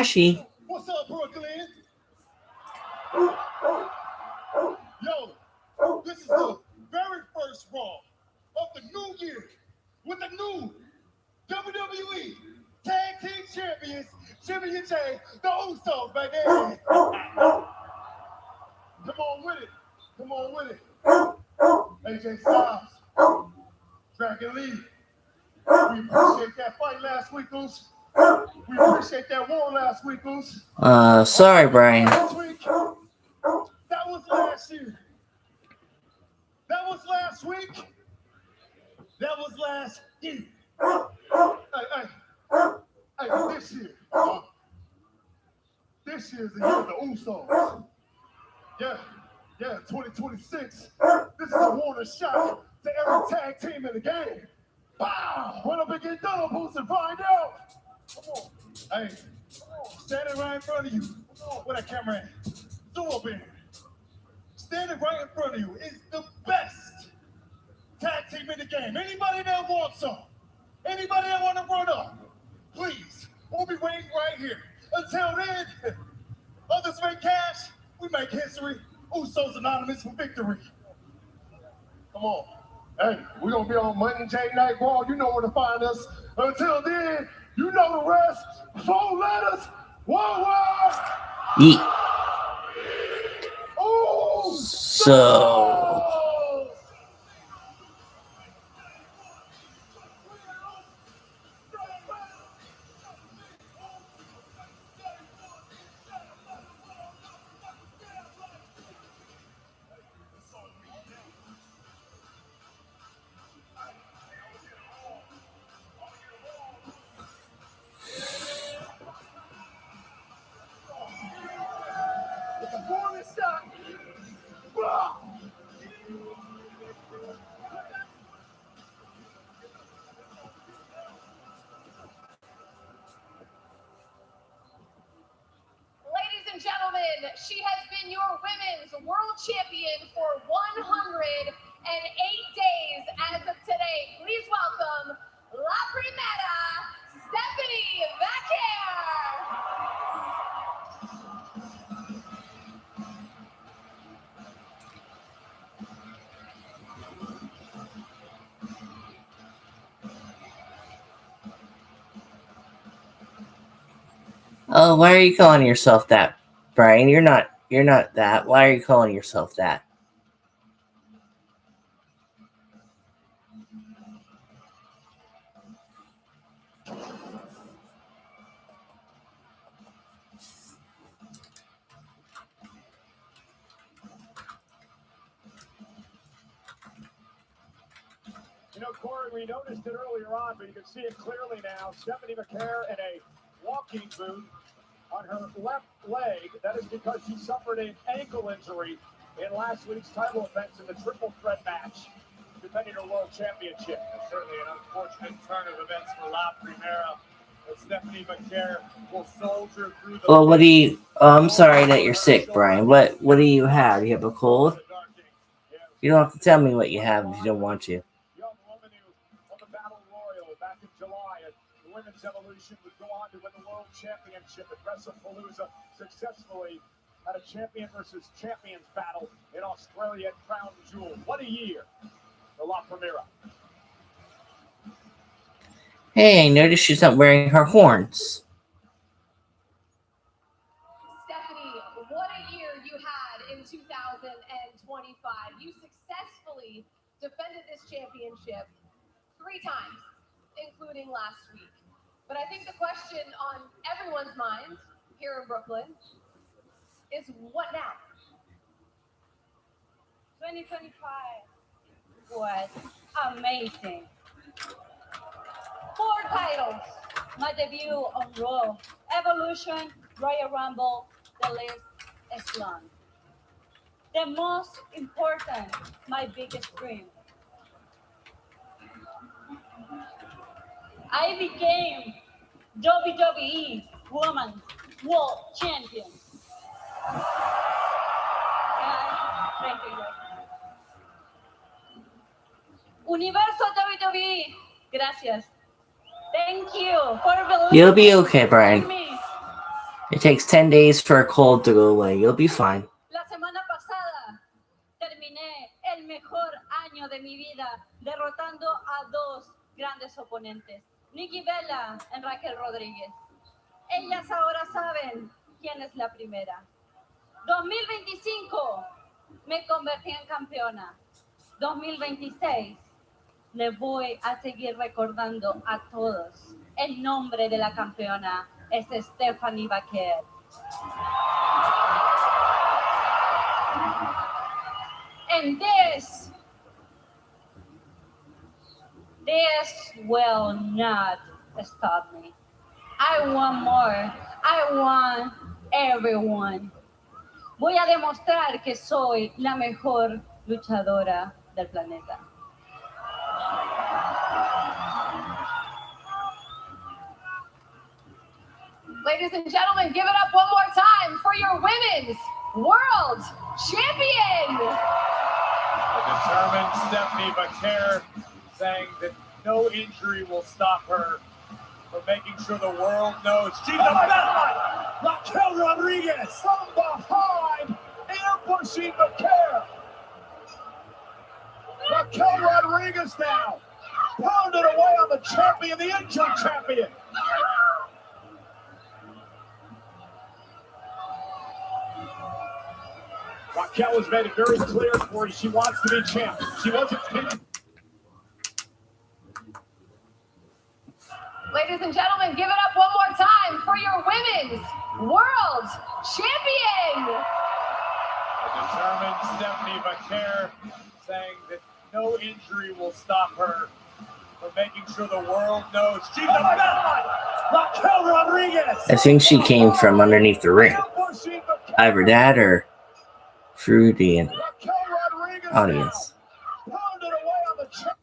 S2: flashy.
S4: What's up, Brooklyn? Yo, this is the very first Raw of the new year with the new WWE Tag Team Champions, Jimmy and Jay, the Usos, baby. Come on with it. Come on with it. AJ Styles, Dragon Lee. We appreciate that fight last week, Goose. We appreciate that war last week, Goose.
S2: Sorry, Brian.
S4: Last week, that was last year. That was last week. That was last year. Hey, this year. This year's the year of the Usos. Yeah, 2026. This is a warning shot to every tag team in the game. Wow! Run up and get double boost and find out. Come on. Hey, standing right in front of you. Where that camera at? Zoom up in. Standing right in front of you is the best tag team in the game. Anybody that wants some? Anybody that want to run up? Please, we'll be waiting right here. Until then, others make cash, we make history. Usos Anonymous for victory. Come on. Hey, we're going to be on Monday J Night Raw. You know where to find us. Until then, you know the rest. 4 letters. One.
S2: Yeet.
S4: Ooh,
S2: So,
S4: it's a warning shot.
S5: Ladies and gentlemen, she has been your women's world champion for 108 days as of today. Please welcome La Primera, Stephanie Vaquer.
S2: oh, why are you calling yourself that, Brian? You're not that. Why are you calling yourself that?
S1: You know, Corey, we noticed it earlier on, but you can see it clearly now. Stephanie McCare in a walking boot on her left leg. That is because she suffered an ankle injury in last week's title events in the triple threat match, defending her world championship.
S4: Certainly an unfortunate turn of events for La Primera. But Stephanie McCare will soldier through the...
S2: Well, what do you? Oh, I'm sorry that you're sick, Brian. What do you have? You have a cold? You don't have to tell me what you have if you don't want to.
S1: Young woman who won the Battle Royal back in July at the Women's Evolution would go on to win the World Championship at WrestlePalooza, successfully had a champion versus champions battle in Australia at Crown Jewel. What a year for La Primera.
S2: Hey, I noticed she's not wearing her horns.
S5: Stephanie, what a year you had in 2025. You successfully defended this championship 3 times, including last week. But I think the question on everyone's mind here in Brooklyn is what now?
S8: 2025 was amazing. 4 titles. My debut on Raw, Evolution, Royal Rumble, the list is long. The most important, my biggest dream. I became WWE Women's World Champion. Thank you. Universo WWE, gracias. Thank you for believing
S2: You'll be okay, Brian.
S8: in me.
S2: It takes 10 days for a cold to go away. You'll be fine.
S8: La semana pasada terminé el mejor año de mi vida derrotando a dos grandes oponentes, Nikki Bella y Raquel Rodríguez. Ellas ahora saben quién es la primera. 2025 me convertí en campeona. 2026 le voy a seguir recordando a todos. El nombre de la campeona es Stephanie Baker. And this will not stop me. I want more. I want everyone. Voy a demostrar que soy la mejor luchadora del planeta.
S5: Ladies and gentlemen, give it up one more time for your women's world champion.
S4: A determined Stephanie Baker saying that no injury will stop her from making sure the world knows she's the best.
S1: Raquel Rodriguez from behind, ambushing Baker. Raquel Rodriguez now pounded away on the champion, the injured champion. Raquel has made it very clear for you. She wants to be champ. She wasn't pinned.
S5: Ladies and gentlemen, give it up one more time for your women's world champion.
S4: A determined Stephanie Baker saying that no injury will stop her from making sure the world knows she's the best.
S1: Raquel Rodriguez.
S2: I think she came from underneath the ring.
S1: Ambushing Baker.
S2: Either that or through the
S1: Raquel Rodriguez
S2: audience.
S1: now pounded away on the champion.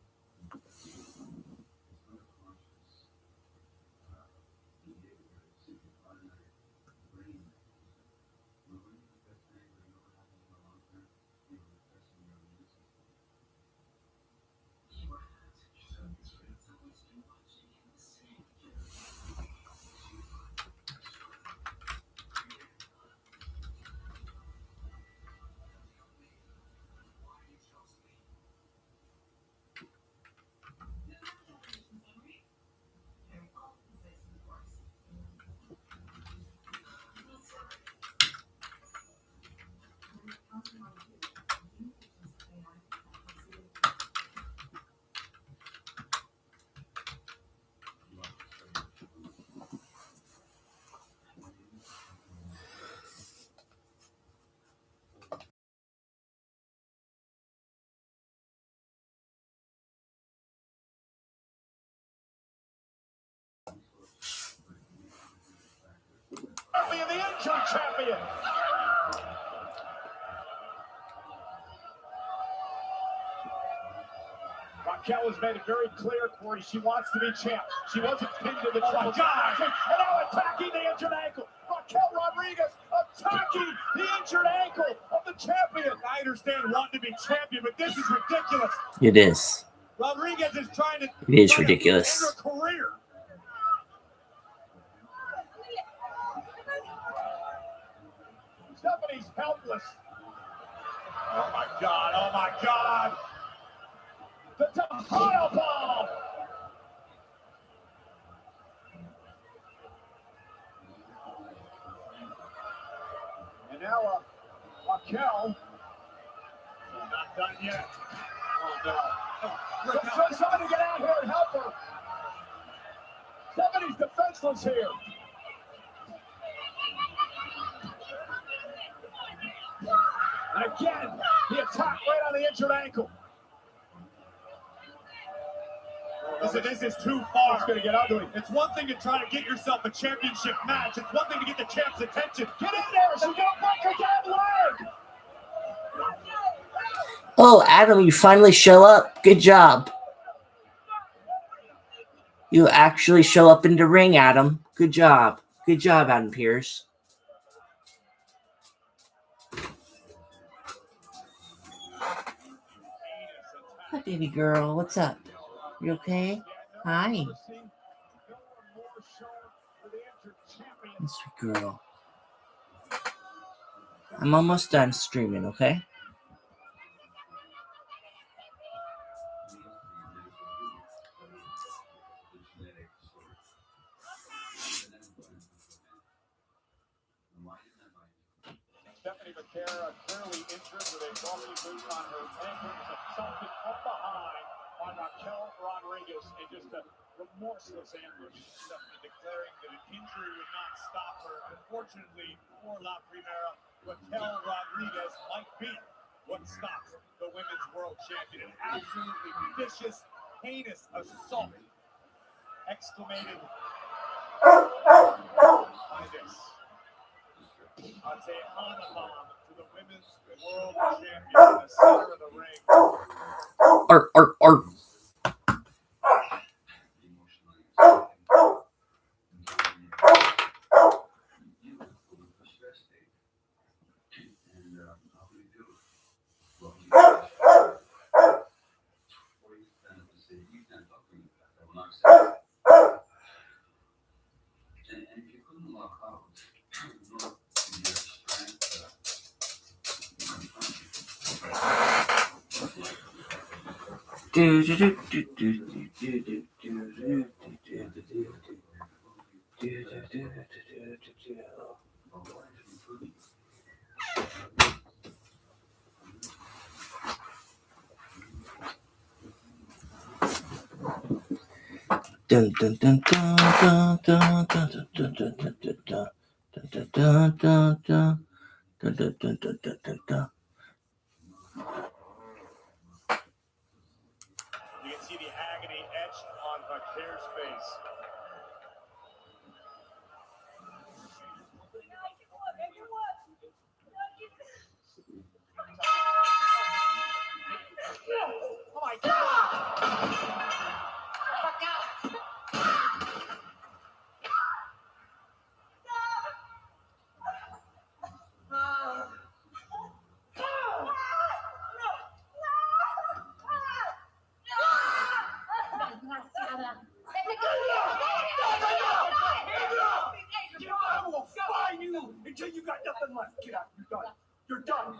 S1: The injured champion. Raquel has made it very clear, Corey. She wants to be champ. She wasn't pinned to the trouble. And now attacking the injured ankle. Raquel Rodriguez attacking the injured ankle of the champion.
S4: I understand wanting to be champion, but this is ridiculous.
S2: It is.
S4: Rodriguez is trying to
S2: It is ridiculous.
S4: end her career.
S1: Stephanie's helpless.
S4: Oh my God, oh my God.
S1: The Tejano bomb. And now Raquel.
S4: Not done yet. Oh no.
S1: Try somebody to get out here and help her. Stephanie's defenseless here. And again, the attack right on the injured ankle.
S4: Listen, this is too far.
S1: It's going to get ugly.
S4: It's one thing to try to get yourself a championship match. It's one thing to get the champ's attention.
S1: Get in there. She's going to break her damn leg.
S2: Oh, Adam, you finally show up. Good job. You actually show up in the ring, Adam. Good job. Good job, Adam Pearce. Hi, baby girl. What's up? You okay? Hi. Sweet girl. I'm almost done streaming, okay?
S4: Stephanie McCara clearly injured with a bulky boot on her ankle. It was assaulted from behind by Raquel Rodriguez in just a remorseless ambush. Stephanie declaring that an injury would not stop her. Unfortunately for La Primera, Raquel Rodriguez might be what stops the women's world champion. An absolutely vicious, heinous assault. Exclamated by this. I'd say Hana bomb to the women's world champion in the center of the ring.
S2: Or. Dun dun dun dun dun dun dun dun dun dun dun dun dun dun. Dun, dun, dun, dun, dun, dun, dun.
S4: You can see the agony etched on Vaquer's face. Oh my God! I will find you until you got nothing left. Get out. You're done. You're done.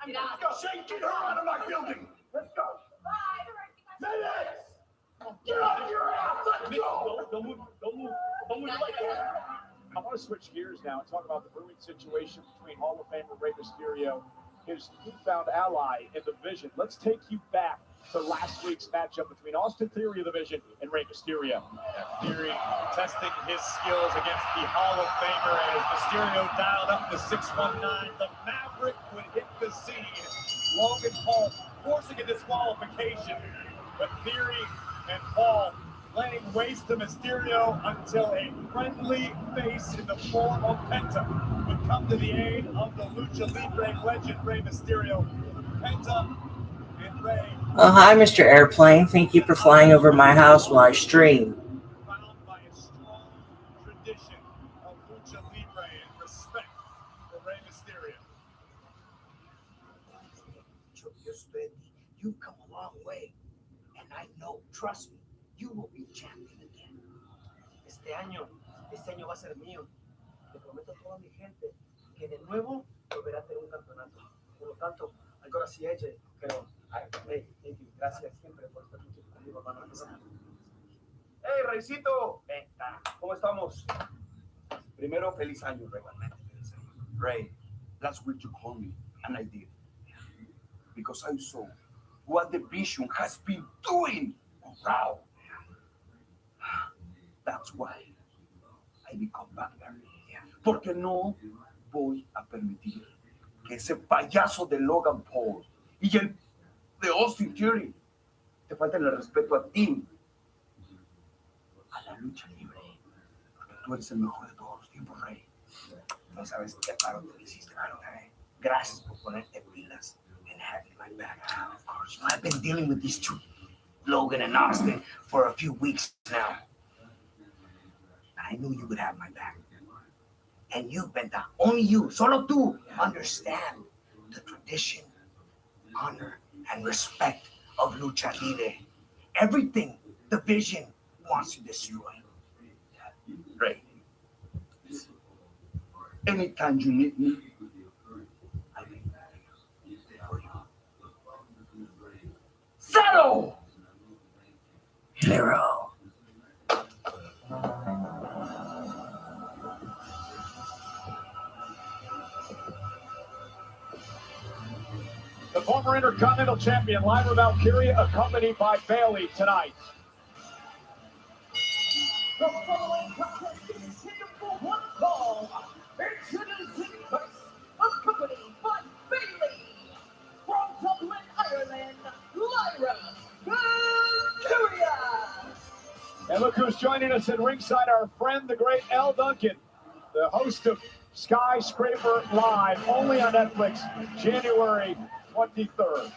S7: I'm
S4: Let's go. Shane, get her out of my building. Let's go. Medics! Get out of your house. Let's go. Don't move. Don't move. Don't move like that. I want to switch gears now and talk about the brewing situation between Hall of Famer Rey Mysterio, his newfound ally in the Vision. Let's take you back to last week's matchup between Austin Theory of the Vision and Rey Mysterio. Theory testing his skills against the Hall of Famer as Mysterio dialed up the 619. The Maverick would hit the scene. Logan Paul forcing a disqualification, but Theory and Paul laying waste to Mysterio until a friendly face in the form of Penta would come to the aid of the Lucha Libre legend Rey Mysterio. Penta and Rey.
S2: Oh, hi, Mr. Airplane. Thank you for flying over my house while I stream.
S4: Bound by a strong tradition of Lucha Libre and respect for Rey Mysterio.
S6: You've come a long way, and I know, trust me, you will be champion again. Este año va a ser mío. Le prometo a toda mi gente que de nuevo volverá a tener un campeonato. Por lo tanto, ahora sí, AJ, pero, hey, thank you, gracias siempre por estar conmigo, hermano. Hey, Reycito, ¿cómo estamos? Primero, feliz año, realmente feliz año.
S9: Ray, last week you called me, and I did. Because I saw what the Vision has been doing. Wow. That's why I become back there. Porque no voy a permitir que ese payaso de Logan Paul y el de Austin Theory te falten el respeto a ti, a la lucha libre. Porque tú eres el mejor de todos los tiempos, Rey. No sabes qué paro te hiciste, Rey. Gracias por ponerte pilas and having my back. Of course, I've been dealing with these two, Logan and Austin, for a few weeks now. I knew you would have my back. And you, Penta, only you, solo tú, understand the tradition, honor, and respect of Lucha Libre. Everything the Vision wants to destroy. Ray, anytime you need me, Settle!
S2: Hero.
S1: The former Intercontinental Champion, Lyra Valkyria, accompanied by Bayley tonight.
S3: The following contest is scheduled for one fall. Introducing first, accompanied by Bayley. From Dublin, Ireland, Lyra Valkyria.
S1: And look who's joining us at ringside, our friend, the great Al Duncan, the host of Skyscraper Live, only on Netflix, January 23rd.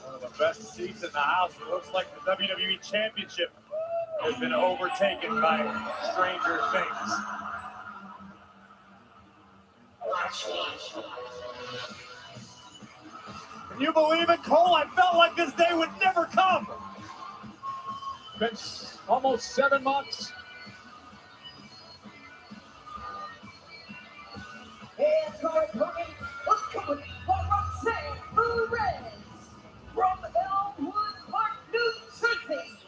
S4: One of the best seats in the house. It looks like the WWE Championship has been overtaken by Stranger Things. Can you believe it, Cole? I felt like this day would never come.
S1: Been almost 7 months.
S3: And our opponent, accompanied by Roxanne Perez. From Elmwood Park, New Jersey.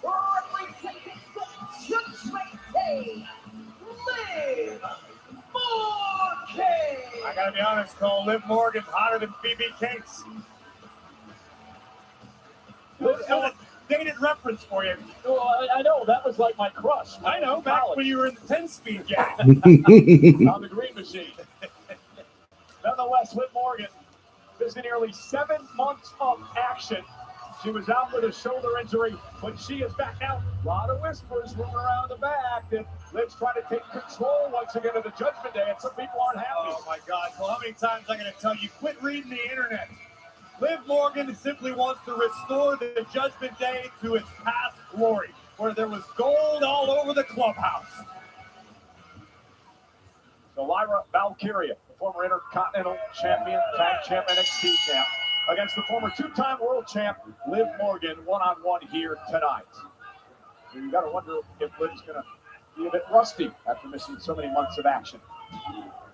S3: Representing the Judgment Day, Liv Morgan.
S4: I gotta be honest, Cole. Liv Morgan's hotter than BB Cakes. That was a dated reference for you.
S1: Oh, I know, that was like my crush.
S4: I know, back when you were in the 10-speed gang.
S1: On the green machine. Nonetheless, Liv Morgan is in nearly 7 months of action. She was out with a shoulder injury, but she is back out. A lot of whispers moving around the back that Liv's trying to take control once again of the Judgment Day, and some people aren't happy.
S4: Oh my God! Well, how many times am I going to tell you? Quit reading the internet. Liv Morgan simply wants to restore the Judgment Day to its past glory, where there was gold all over the clubhouse.
S1: So Lyra Valkyria, the former Intercontinental Champion, Tag Champ, NXT Champ, against the former 2-time World Champ, Liv Morgan, one-on-one here tonight. So you got to wonder if Liv's going to be a bit rusty after missing so many months of action.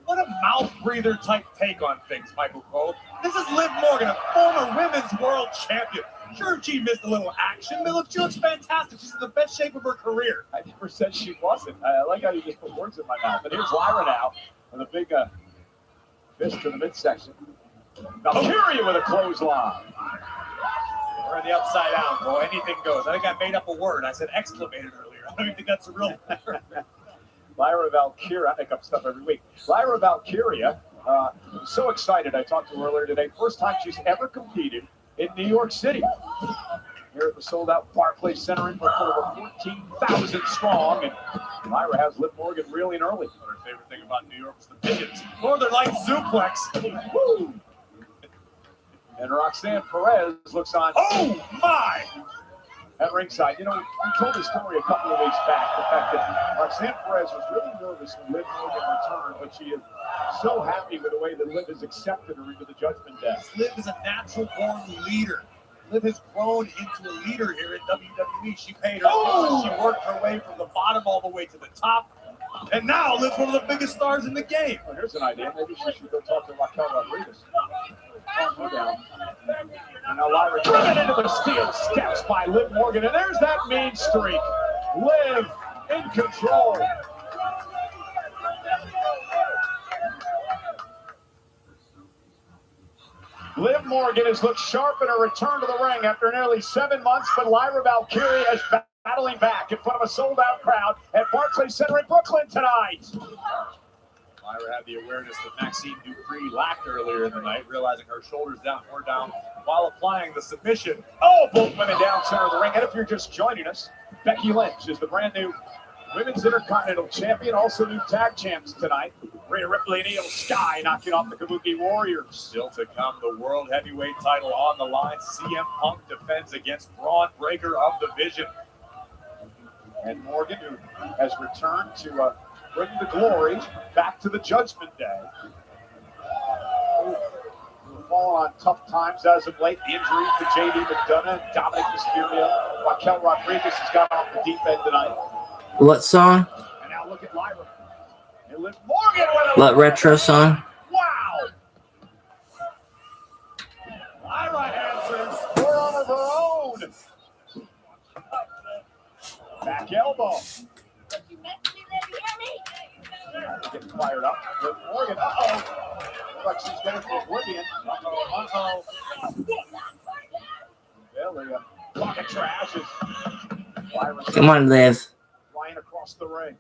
S4: What a mouth breather type take on things, Michael Cole. This is Liv Morgan, a former women's world champion. Sure, she missed a little action, but she looks fantastic. She's in the best shape of her career.
S1: I never said she wasn't. I like how you just put words in my mouth. But here's Lyra now with a big fist to the midsection. Valkyria with a clothesline.
S4: We're in the upside down, Cole. Anything goes. I think I made up a word. I said exclamated earlier. I don't even think that's a real word.
S1: Lyra Valkyria, I make up stuff every week. Lyra Valkyria, so excited. I talked to her earlier today. First time she's ever competed in New York City. Here at the sold-out Barclays Center in front of over 14,000 strong. And Lyra has Liv Morgan reeling early.
S4: Her favorite thing about New York was the pigeons. Northern Light suplex. Woo!
S1: And Roxanne Perez looks on.
S4: Oh, my!
S1: At ringside. You know, we told the story a couple of weeks back, the fact that Roxanne Perez was really nervous when Liv Morgan returned, but she is so happy with the way that Liv has accepted her into the Judgment Day.
S4: Liv is a natural-born leader. Liv has grown into a leader here at WWE. She paid her dues. She worked her way from the bottom all the way to the top. And now Liv's one of the biggest stars in the game.
S1: Well, here's an idea. Maybe she should go talk to Raquel Rodriguez. Calm her down. And now Lyra driven into the steel steps by Liv Morgan. And there's that mean streak. Liv in control. Liv Morgan has looked sharp in her return to the ring after nearly 7 months, but Lyra Valkyria is battling back in front of a sold-out crowd at Barclays Center in Brooklyn tonight.
S4: Lyra had the awareness that Maxine Dupree lacked earlier in the night, realizing her shoulders were down while applying the submission.
S1: Oh, both women down center of the ring. And if you're just joining us, Becky Lynch is the brand new Women's Intercontinental Champion, also new tag champs tonight. Rhea Ripley and Io Sky knocking off the Kabuki Warriors.
S4: Still to come, the World Heavyweight title on the line. CM Punk defends against Braun Breaker of the Vision.
S1: And Morgan, who has returned to bring the glory back to the Judgment Day. Falling on tough times as of late. The injury to J.D. McDonough, Dominic Mysterio. Raquel Rodriguez has got off the deep end tonight.
S2: What song?
S1: And now look at Lyra. And Liv Morgan with
S2: What retro song?
S1: Wow! Lyra football. Getting fired up. Liv Morgan. Looks like she's going for oblivion. Billy, pocket trash is
S2: Come on, Liv.
S1: flying across the ring.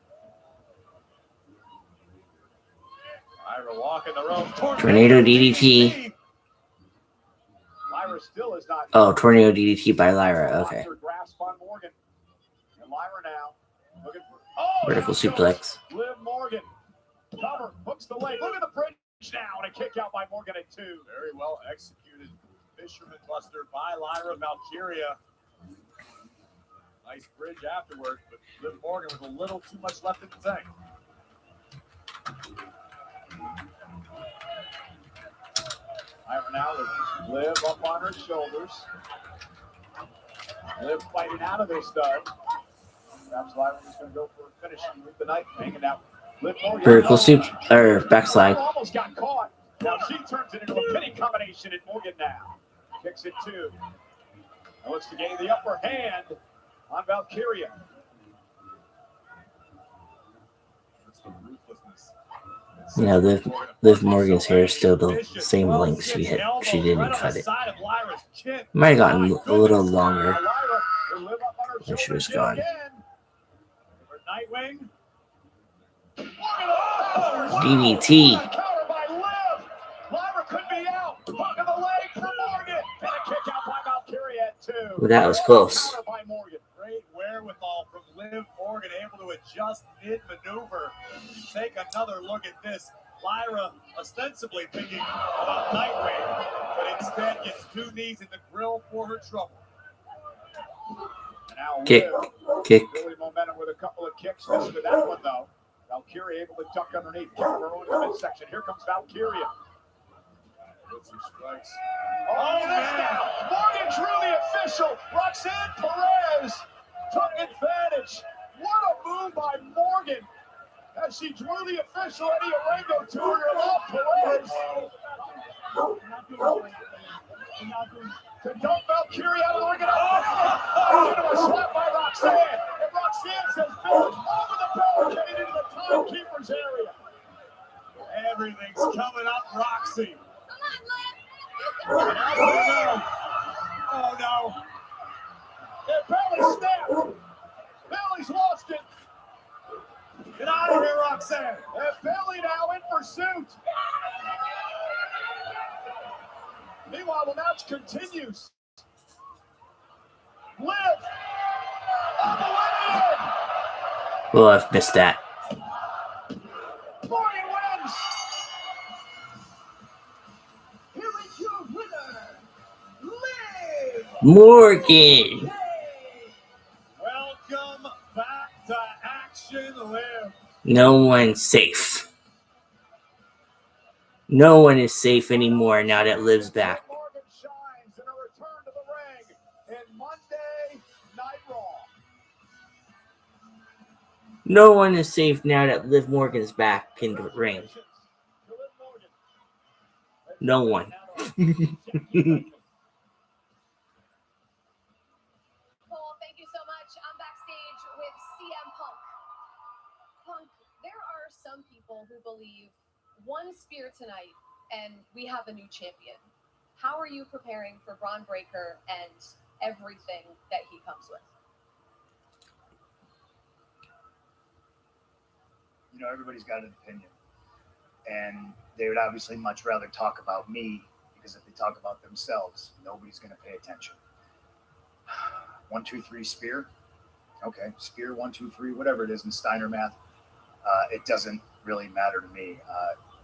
S1: Lyra walking the rope.
S2: Tornado DDT.
S1: Lyra still is not.
S2: Oh, tornado DDT by Lyra. Okay.
S1: Grasp on Morgan. And Lyra now looking for
S2: Vertical suplex.
S1: Liv Morgan. Cover, hooks the leg. Look at the bridge now, and a kick out by Morgan at 2.
S4: Very well executed. Fisherman Buster by Lyra Valkyria. Nice bridge afterwards, but Liv Morgan with a little too much left in the tank.
S1: Lyra now with Liv up on her shoulders. Liv fighting out of this though. Perhaps Lyra is going to go for a finish with the knife, hanging out. Liv Morgan.
S2: Vertical backslide.
S1: Almost got caught. Now she turns it into a pinning combination at Morgan now. Kicks it 2. And looks to gain the upper hand on Valkyria.
S4: That's the ruthlessness.
S2: You know, Liv Morgan's hair is still the same length she didn't cut it. Might have gotten a little longer when she was gone.
S1: Nightwing.
S2: DDT.
S1: Lyra could be out. Back of the leg for Morgan. And a kick out by Valkyria at 2.
S2: Well, that was close.
S1: By Morgan.
S4: Great wherewithal from Liv Morgan, able to adjust mid-maneuver. Take another look at this. Lyra ostensibly thinking about Nightwing, but instead gets 2 knees in the grill for her trouble.
S1: And now
S2: Kick.
S1: Really momentum with a couple of kicks. Missed with that one though. Valkyria able to duck underneath. Kick her own in the midsection. Here comes Valkyria.
S4: With some strikes.
S1: Oh, this now. Morgan drew the official. Roxanne Perez took advantage. What a move by Morgan. As she drew the official Eddie Arango to her left. Perez. To dump Valkyria out of the ring. Oh, into a slap by Roxanne. And Roxanne says, Bill, over the barricade into the timekeeper's area.
S4: Everything's coming up, Roxy.
S1: Oh no. It barely snapped. Bailey's lost it.
S4: Get out of here, Roxanne.
S1: And Bailey now in pursuit. Meanwhile, the match continues. Liv.
S2: Well, I've missed that.
S1: Morgan wins.
S6: Here is your winner, Liv
S2: Morgan.
S4: Welcome back to action, Liv.
S2: No one's safe. No one is safe anymore now that Liv's back.
S1: Morgan shines in a return to the ring in Monday Night Raw.
S2: No one is safe now that Liv Morgan's back in the ring. No one.
S8: Cole, thank you so much. I'm backstage with CM Punk. Punk, there are some people who believe one spear tonight and we have a new champion. How are you preparing for Braun Breaker and everything that he comes with?
S10: You know, everybody's got an opinion. And they would obviously much rather talk about me, because if they talk about themselves, nobody's going to pay attention. 1, 2, 3 spear. Okay, spear 1, 2, 3, whatever it is in Steiner math. It doesn't really matter to me.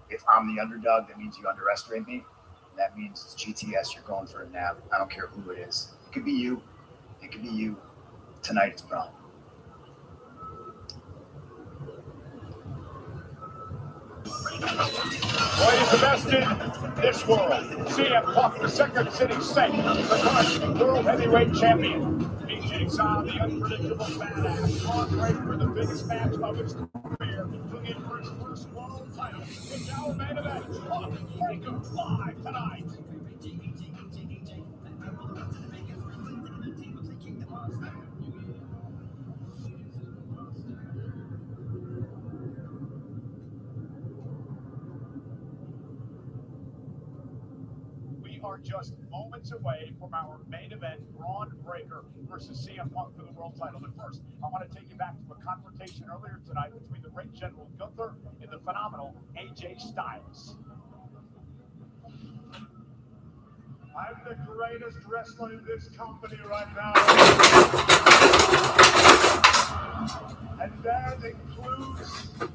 S10: If I'm the underdog, that means you underestimate me. That means it's GTS, you're going for a nap. I don't care who it is. It could be you. It could be you. Tonight it's Braun.
S1: Boy, he's the best in this world. CM Punk, the second sitting saint, the current world heavyweight champion. AJ Styles, the unpredictable badass. Braun Breaker, the biggest match of his career, looking for his first world title. It's our main event. Punk Breaker live tonight. are just moments away from our main event, Braun Breaker versus CM Punk for the world title. But first, I want to take you back to a confrontation earlier tonight between the ring general Gunther and the phenomenal AJ Styles.
S4: I'm the greatest wrestler in this company right now. And that includes you.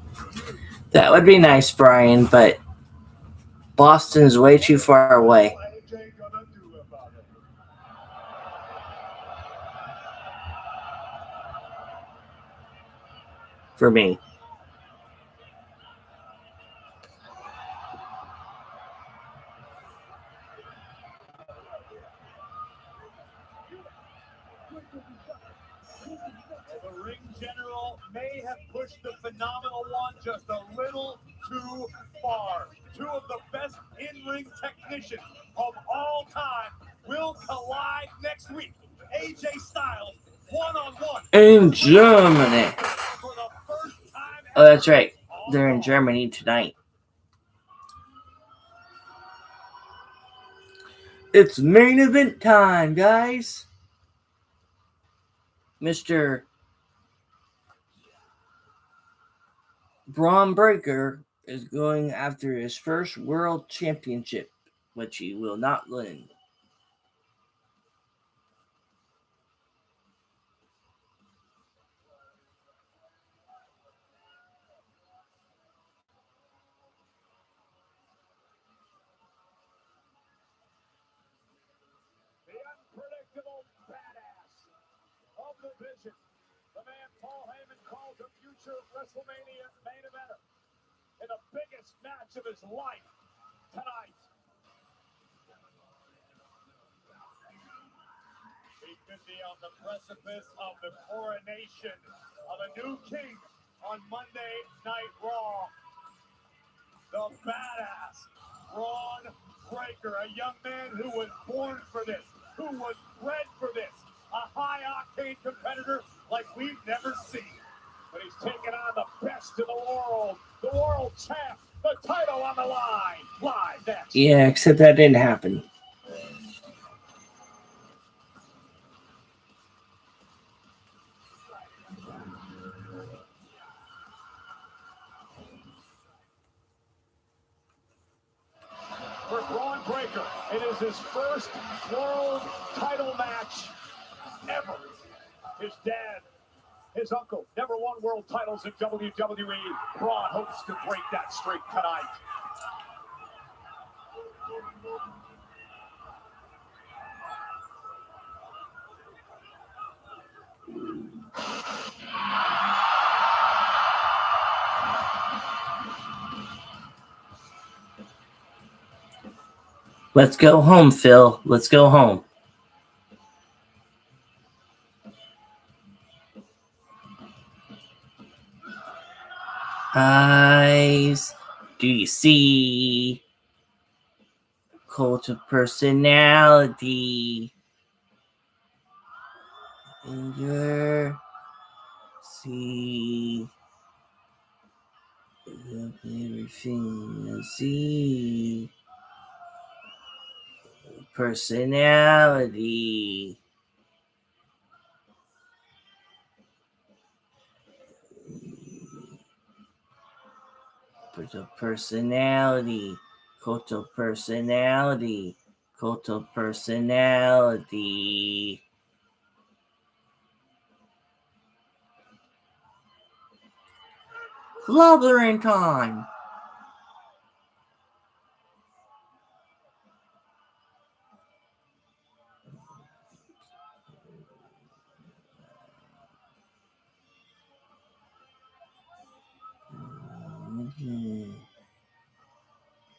S2: That would be nice, Brian, but Boston's way too far away
S4: What is AJ gonna do about it?
S2: for me.
S4: The ring general may have pushed the phenomenal one just a little too far. Two of the best in-ring technicians of all time will collide next week. AJ Styles, one-on-one.
S2: In Germany.
S4: For the first time
S2: Oh, that's
S4: ever.
S2: right. They're in Germany tonight. It's main event time, guys. Mr. Braun Breaker is going after his first world championship, which he will not win.
S1: The unpredictable badass of the vision. The man Paul Heyman called a future WrestleMania main eventer in the biggest match of his life tonight.
S4: He could be on the precipice of the coronation of a new king on Monday Night Raw. The badass Braun Breaker, a young man who was born for this, who was bred for this, a high-octane competitor like we've never seen.
S1: But he's taking on the best in the world champ, the title on the line. Live next.
S2: Yeah, except that didn't happen.
S1: For Braun Breaker, it is his first world title match ever. His dad, his uncle, never won world titles in WWE. Braun hopes to break that streak tonight.
S2: Let's go home, Phil. Let's go home. Eyes, do you see? Cult of personality. Anger. See. Everything I see. Personality. Cult of personality. Cult of personality. Cult of personality. Clobbering time.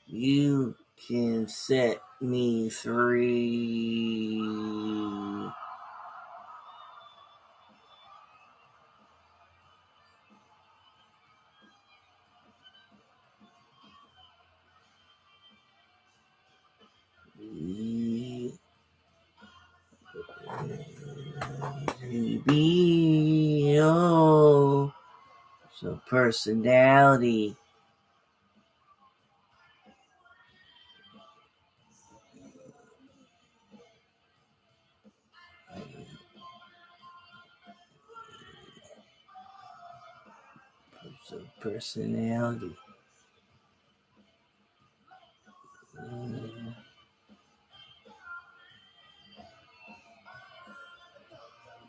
S2: You can set me free. Baby, oh, so personality. Personality.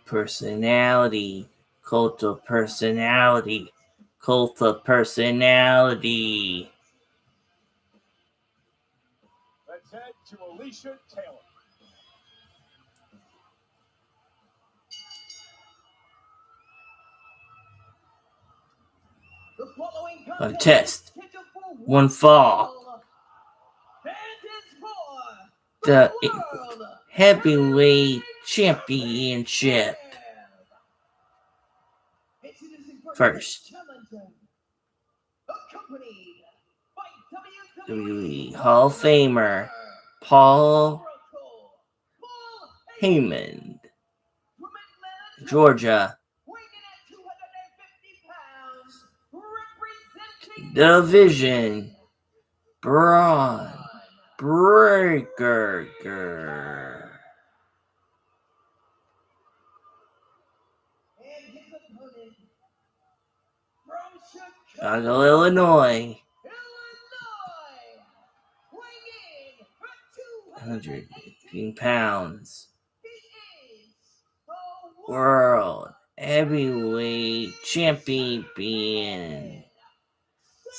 S2: Personality. Cult of personality. Cult of personality.
S1: Let's head to Alicia Taylor.
S2: Contest. One fall. The heavyweight championship. First. WWE Hall of Famer Paul Heyman. Georgia. Division. Braun Breaker. Chicago, Illinois. 115 pounds. World Heavyweight Champion.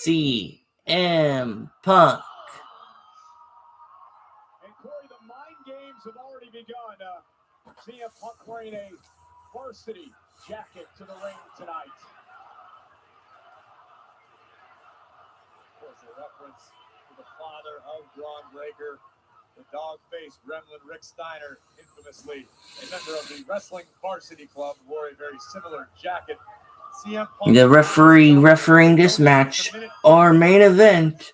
S2: CM Punk.
S1: And Corey, the mind games have already begun. CM Punk wearing a varsity jacket to the ring tonight. Of course, a reference to the father of Braun Breaker, the dog-faced gremlin Rick Steiner, infamously a member of the Wrestling Varsity Club, wore a very similar jacket. CM Punk,
S2: the referee refereeing this match, our main event,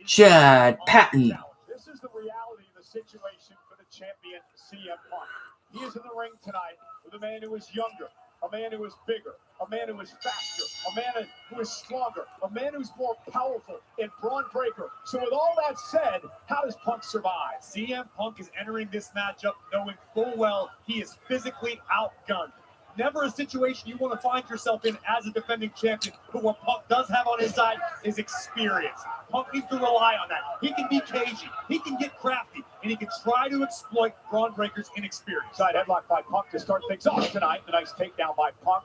S2: Chad Patton.
S1: This is the reality of the situation for the champion, CM Punk. He is in the ring tonight with a man who is younger, a man who is bigger, a man who is faster, a man who is stronger, a man who's more powerful in Braun Breaker. So with all that said, how does Punk survive?
S4: CM Punk is entering this matchup knowing full well he is physically outgunned. Never a situation you want to find yourself in as a defending champion, but what Punk does have on his side is experience. Punk needs to rely on that. He can be cagey, he can get crafty, and he can try to exploit Braun Breaker's inexperience.
S1: Side headlock by Punk to start things off tonight. The nice takedown by Punk.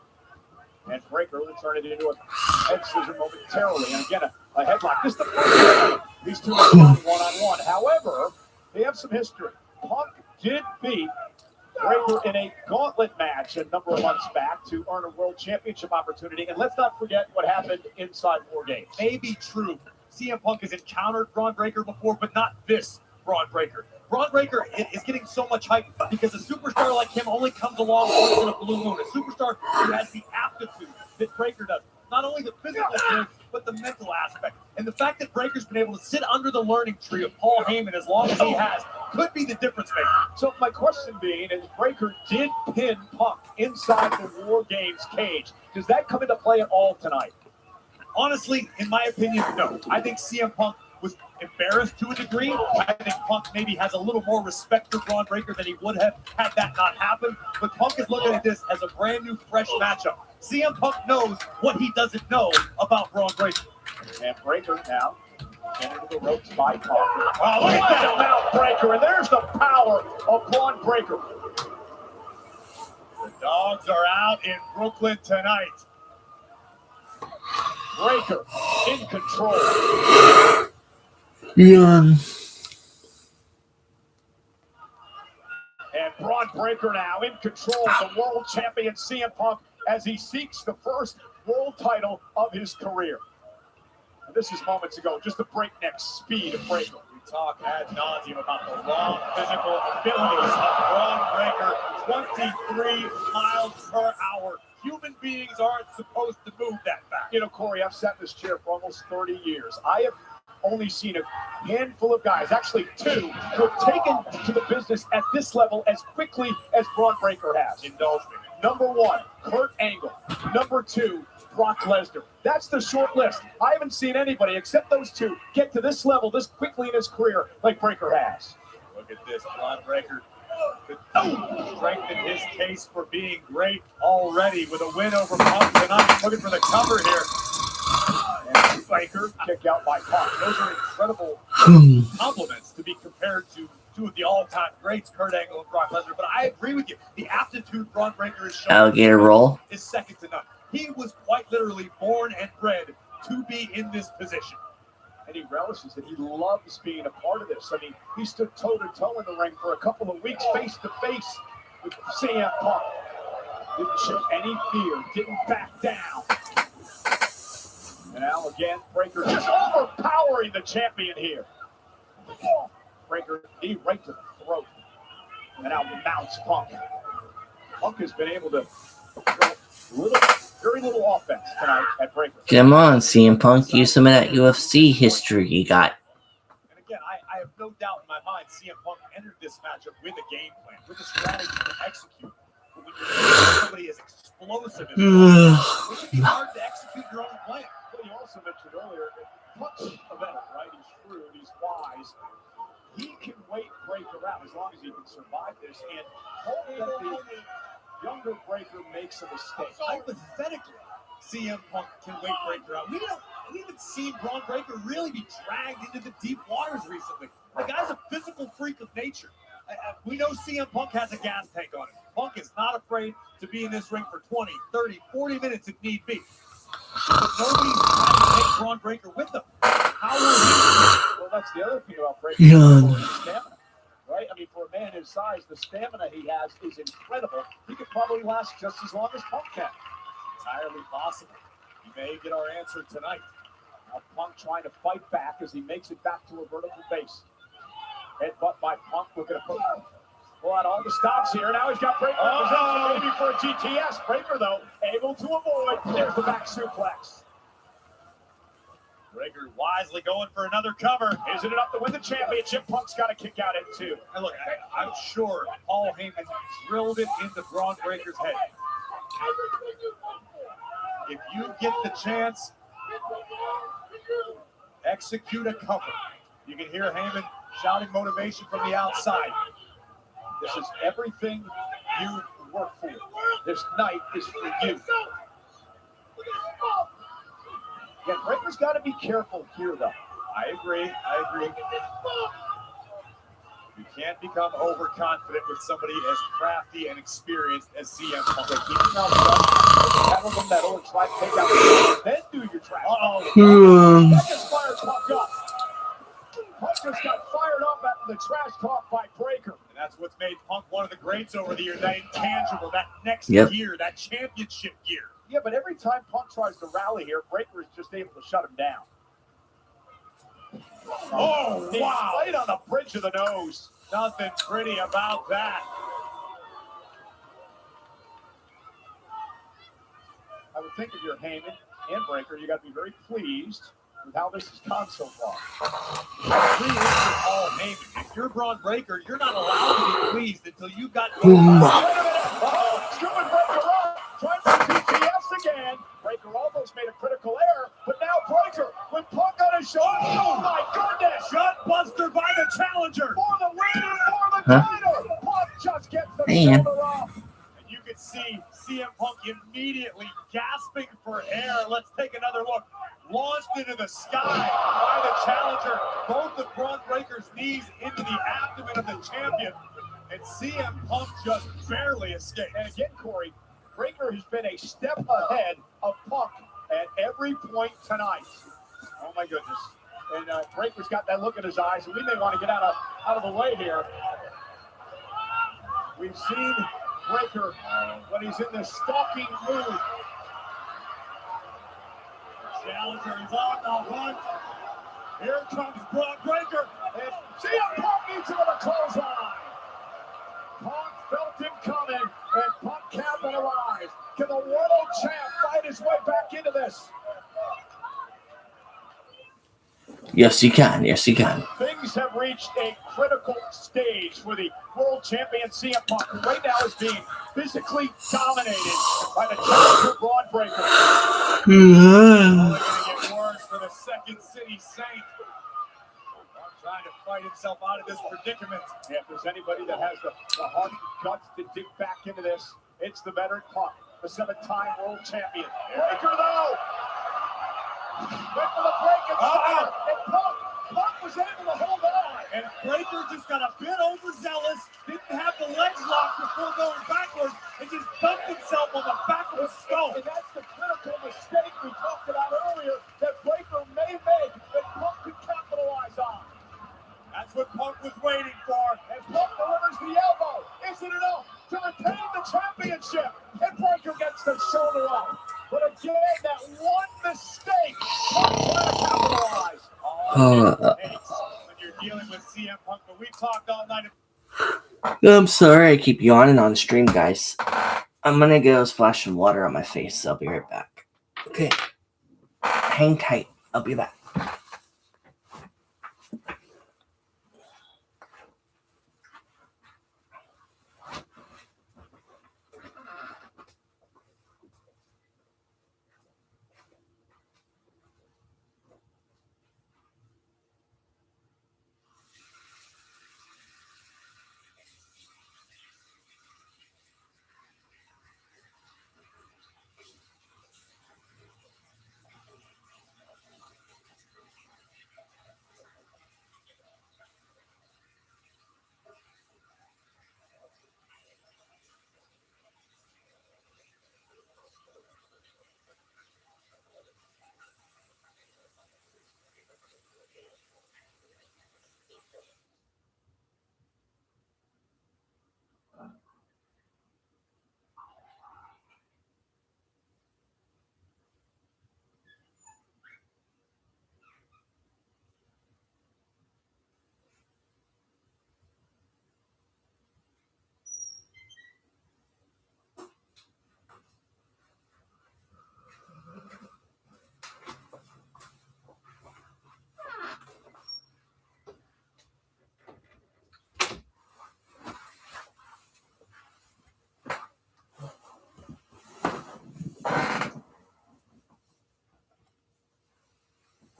S1: And Breaker will turn it into a head scissor momentarily. And again, a headlock. Just the first. These two are one-on-one. However, they have some history. Punk did beat Breaker in a gauntlet match a number of months back to earn a world championship opportunity. And let's not forget what happened inside War Games.
S4: May be true. CM Punk has encountered Braun Breaker before, but not this Braun Breaker. Braun Breaker is getting so much hype because a superstar like him only comes along once in a blue moon. A superstar who has the aptitude that Breaker does. Not only the physical thing, but the mental aspect. And the fact that Breaker's been able to sit under the learning tree of Paul Heyman as long as he has could be the difference maker.
S1: So my question being is, Breaker did pin Punk inside the War Games cage. Does that come into play at all tonight?
S4: Honestly, in my opinion, no. I think CM Punk was embarrassed to a degree. I think Punk maybe has a little more respect for Braun Breaker than he would have had that not happen. But Punk is looking at this as a brand new, fresh matchup. CM Punk knows what he doesn't know about Braun Breaker.
S1: And Breaker now into the ropes by Punk. Oh, look at that mouth breaker, and there's the power of Braun Breaker.
S4: The dogs are out in Brooklyn tonight.
S1: Breaker in control.
S2: Yeah.
S1: And Braun Breaker now in control of the world champion CM Punk as he seeks the first world title of his career. And this is moments ago, just the breakneck speed of Breaker.
S4: We talk ad nauseum about the raw physical abilities of Braun Breaker. 23 miles per hour. Human beings aren't supposed to move that fast.
S1: You know, Corey, I've sat in this chair for almost 30 years. I have only seen a handful of guys, actually two, who have taken to the business at this level as quickly as Braun Breaker has.
S4: Indulge me.
S1: Number one, Kurt Angle. Number two, Brock Lesnar. That's the short list. I haven't seen anybody except those two get to this level this quickly in his career like Breaker has.
S4: Look at this. Braun Breaker Strengthened his case for being great already with a win over Punk tonight. Looking for the cover here. And Baker, kick out by Punk. Those are incredible compliments to be compared to two of the all-time greats, Kurt Angle and Brock Lesnar. But I agree with you. The aptitude Braun Breaker has shown
S2: Alligator roll
S4: is second to none. He was quite literally born and bred to be in this position.
S1: And he relishes it. He loves being a part of this. I mean, he stood toe-to-toe in the ring for a couple of weeks, face-to-face with CM Punk. Didn't show any fear, didn't back down. And now again, Breaker just overpowering the champion here. Breaker knee right to the throat. And now mounts Punk. Punk has been able to very little offense tonight at Breaker.
S2: Come on, CM Punk, use some of that UFC history you got.
S4: And again, I have no doubt in my mind CM Punk entered this matchup with a game plan, with a strategy to execute. But when you're somebody as explosive as Punk, it can be hard to execute your own plan.
S1: Well, you also mentioned earlier that Punk's a veteran, right? He's shrewd, he's wise. He can wait Breaker out as long as he can survive this and hope that the younger Breaker makes a mistake.
S4: Hypothetically, CM Punk can wait Breaker out. We haven't seen Braun Breaker really be dragged into the deep waters recently. The guy's a physical freak of nature. We know CM Punk has a gas tank on him. Punk is not afraid to be in this ring for 20, 30, 40 minutes if need be. But nobody's trying to take Braun Breaker with them. How will he?
S1: Well, that's the other thing about Breaker. His stamina, right? I mean, for a man his size, the stamina he has is incredible. He could probably last just as long as Punk can.
S4: Entirely possible.
S1: We may get our answer tonight. Now Punk trying to fight back as he makes it back to a vertical base. Headbutt by Punk. We're going to pull out all the stops here. Now he's got Breaker maybe for a GTS. Breaker, though, able to avoid. There's the back suplex.
S4: Breaker wisely going for another cover.
S1: Isn't it up to win the championship? Punk's got to kick out at 2.
S4: And look, I'm sure Paul Heyman drilled it into Braun Breaker's head. If you get the chance, execute a cover. You can hear Heyman shouting motivation from the outside.
S1: This is everything you work for. This night is for you. Yeah, Breaker's got to be careful here, though.
S4: I agree. You can't become overconfident with somebody as crafty and experienced as CM Punk.
S1: Keep your mouth shut, pedal the metal, and try to take out the then do your trash. That just fires Punk up. Punk just got fired up at the trash talk by Breaker.
S4: And that's what's made Punk one of the greats over the years, that intangible, that next gear, that championship gear.
S1: Yeah, but every time Punk tries to rally here, Breaker is just able to shut him down.
S4: Oh, wow.
S1: Right on the bridge of the nose.
S4: Nothing pretty about that.
S1: I would think if you're Heyman and Breaker, you got to be very pleased with how this has gone so far.
S4: Pleased with Paul Heyman. If you're Braun Breaker, you're not allowed to be pleased until you've got.
S1: Wait a minute. Scooping Breaker up. Trying for TTS again. Breaker almost made a critical error, but now Breaker with Punk on his shoulder. Oh my goodness!
S4: Shutbuster by the challenger.
S1: For the win and for the title. Punk just gets the shoulder off.
S4: And you can see CM Punk immediately gasping for air. Let's take another look. Launched into the sky by the challenger. Both of Braun Breaker's knees into the abdomen of the champion. And CM Punk just barely escaped.
S1: And again, Corey, Breaker has been a step ahead of Punk at every point tonight. Oh my goodness! And Breaker's got that look in his eyes, and we may want to get out of the way here. We've seen Breaker when he's in this stalking mood.
S4: Challenger is on the hunt. Here comes Braun Breaker.
S1: And CM Punk needs him with a clothesline. Punk felt him coming, and Punk capitalized. Can the world champ fight his way back into this?
S2: Yes, you can. Yes, you can.
S1: Things have reached a critical stage for the world champion CM Punk, who right now is being physically dominated by the challenger Braun Breaker.
S4: Only going to get worse for the Second City Saint. trying to fight himself out of this predicament.
S1: If there's anybody that has the heart and guts to dig back into this, it's the veteran Punk, the 7-time world champion. Breaker, though! Went for the break and Steiner, and Punk was able to hold on.
S4: And Breaker just got a bit overzealous, didn't have the legs locked before going backwards, and just dumped himself on the back of his skull.
S1: And that's the critical mistake we talked about earlier that Breaker may make that Punk could capitalize on.
S4: That's what Punk was waiting for.
S1: And Punk delivers the elbow. Is it enough to retain the championship? And Breaker gets the shoulder up. But again, that one mistake, Punk trying to capitalize.
S4: When you're dealing with CM Punk, but we talked all night.
S2: I'm sorry I keep yawning on stream, guys. I'm gonna go splash some water on my face. I'll be right back. Okay. Hang tight. I'll be back.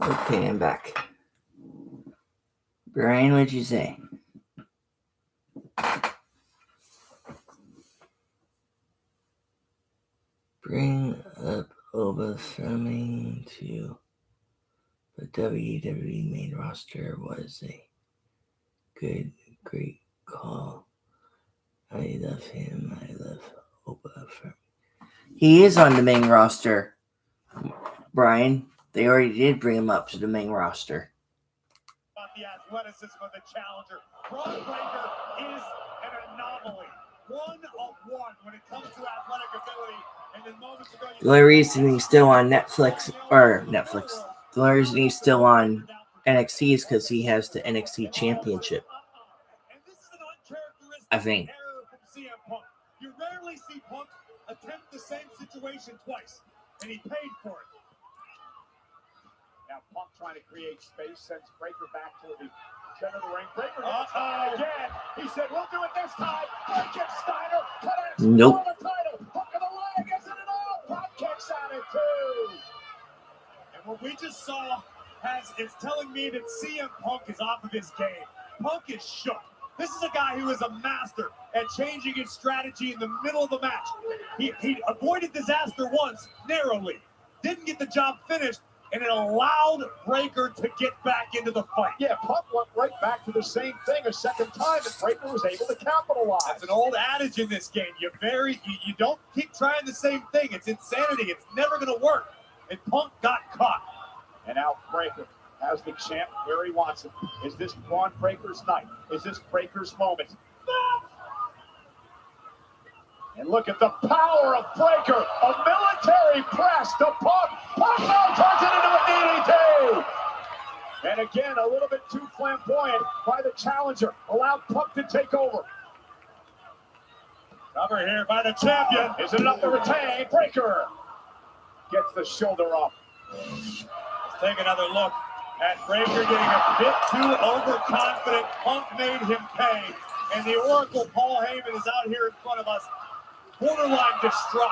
S2: Okay, I'm back. Brian, what'd you say? Bring up overfilming to the WWE main roster was a great call. I love him. I love Oba. He is on the main roster, Brian. They already did bring him up to the main roster.
S4: About the athleticism of the challenger. Braun Breaker is an anomaly. One of one when it comes to athletic ability. And then moments ago,
S2: The only reason he's still on Netflix. The only reason he's still on NXT is because he has the NXT championship.
S4: And this is an uncharacteristic
S2: I think.
S4: error from CM Punk. You rarely see Punk attempt the same situation twice, and he paid for it.
S1: Now Punk trying to create space, sends Breaker back to the center of the ring. Breaker gets tied again. He said, we'll do it this time. Break it, Steiner.
S2: Nope.
S1: For the title. Hook of the leg, isn't it all? Pop kicks out it too.
S4: And what we just saw is telling me that CM Punk is off of his game. Punk is shook. This is a guy who is a master at changing his strategy in the middle of the match. He avoided disaster once, narrowly. Didn't get the job finished, and it allowed Breaker to get back into the fight.
S1: Yeah, Punk went right back to the same thing a second time, and Breaker was able to capitalize.
S4: That's an old adage in this game. You don't keep trying the same thing. It's insanity. It's never going to work. And Punk got caught.
S1: And now Breaker has the champ where he wants it. Is this Braun Breaker's night? Is this Breaker's moment? And look at the power of Breaker. A military press to Punk. Punk now turns it into a DDT. And again, a little bit too flamboyant by the challenger. Allowed Punk to take over.
S4: Cover here by the champion.
S1: Is it enough to retain? Breaker gets the shoulder up.
S4: Let's take another look at Breaker getting a bit too overconfident. Punk made him pay. And the Oracle, Paul Heyman, is out here in front of us, borderline distraught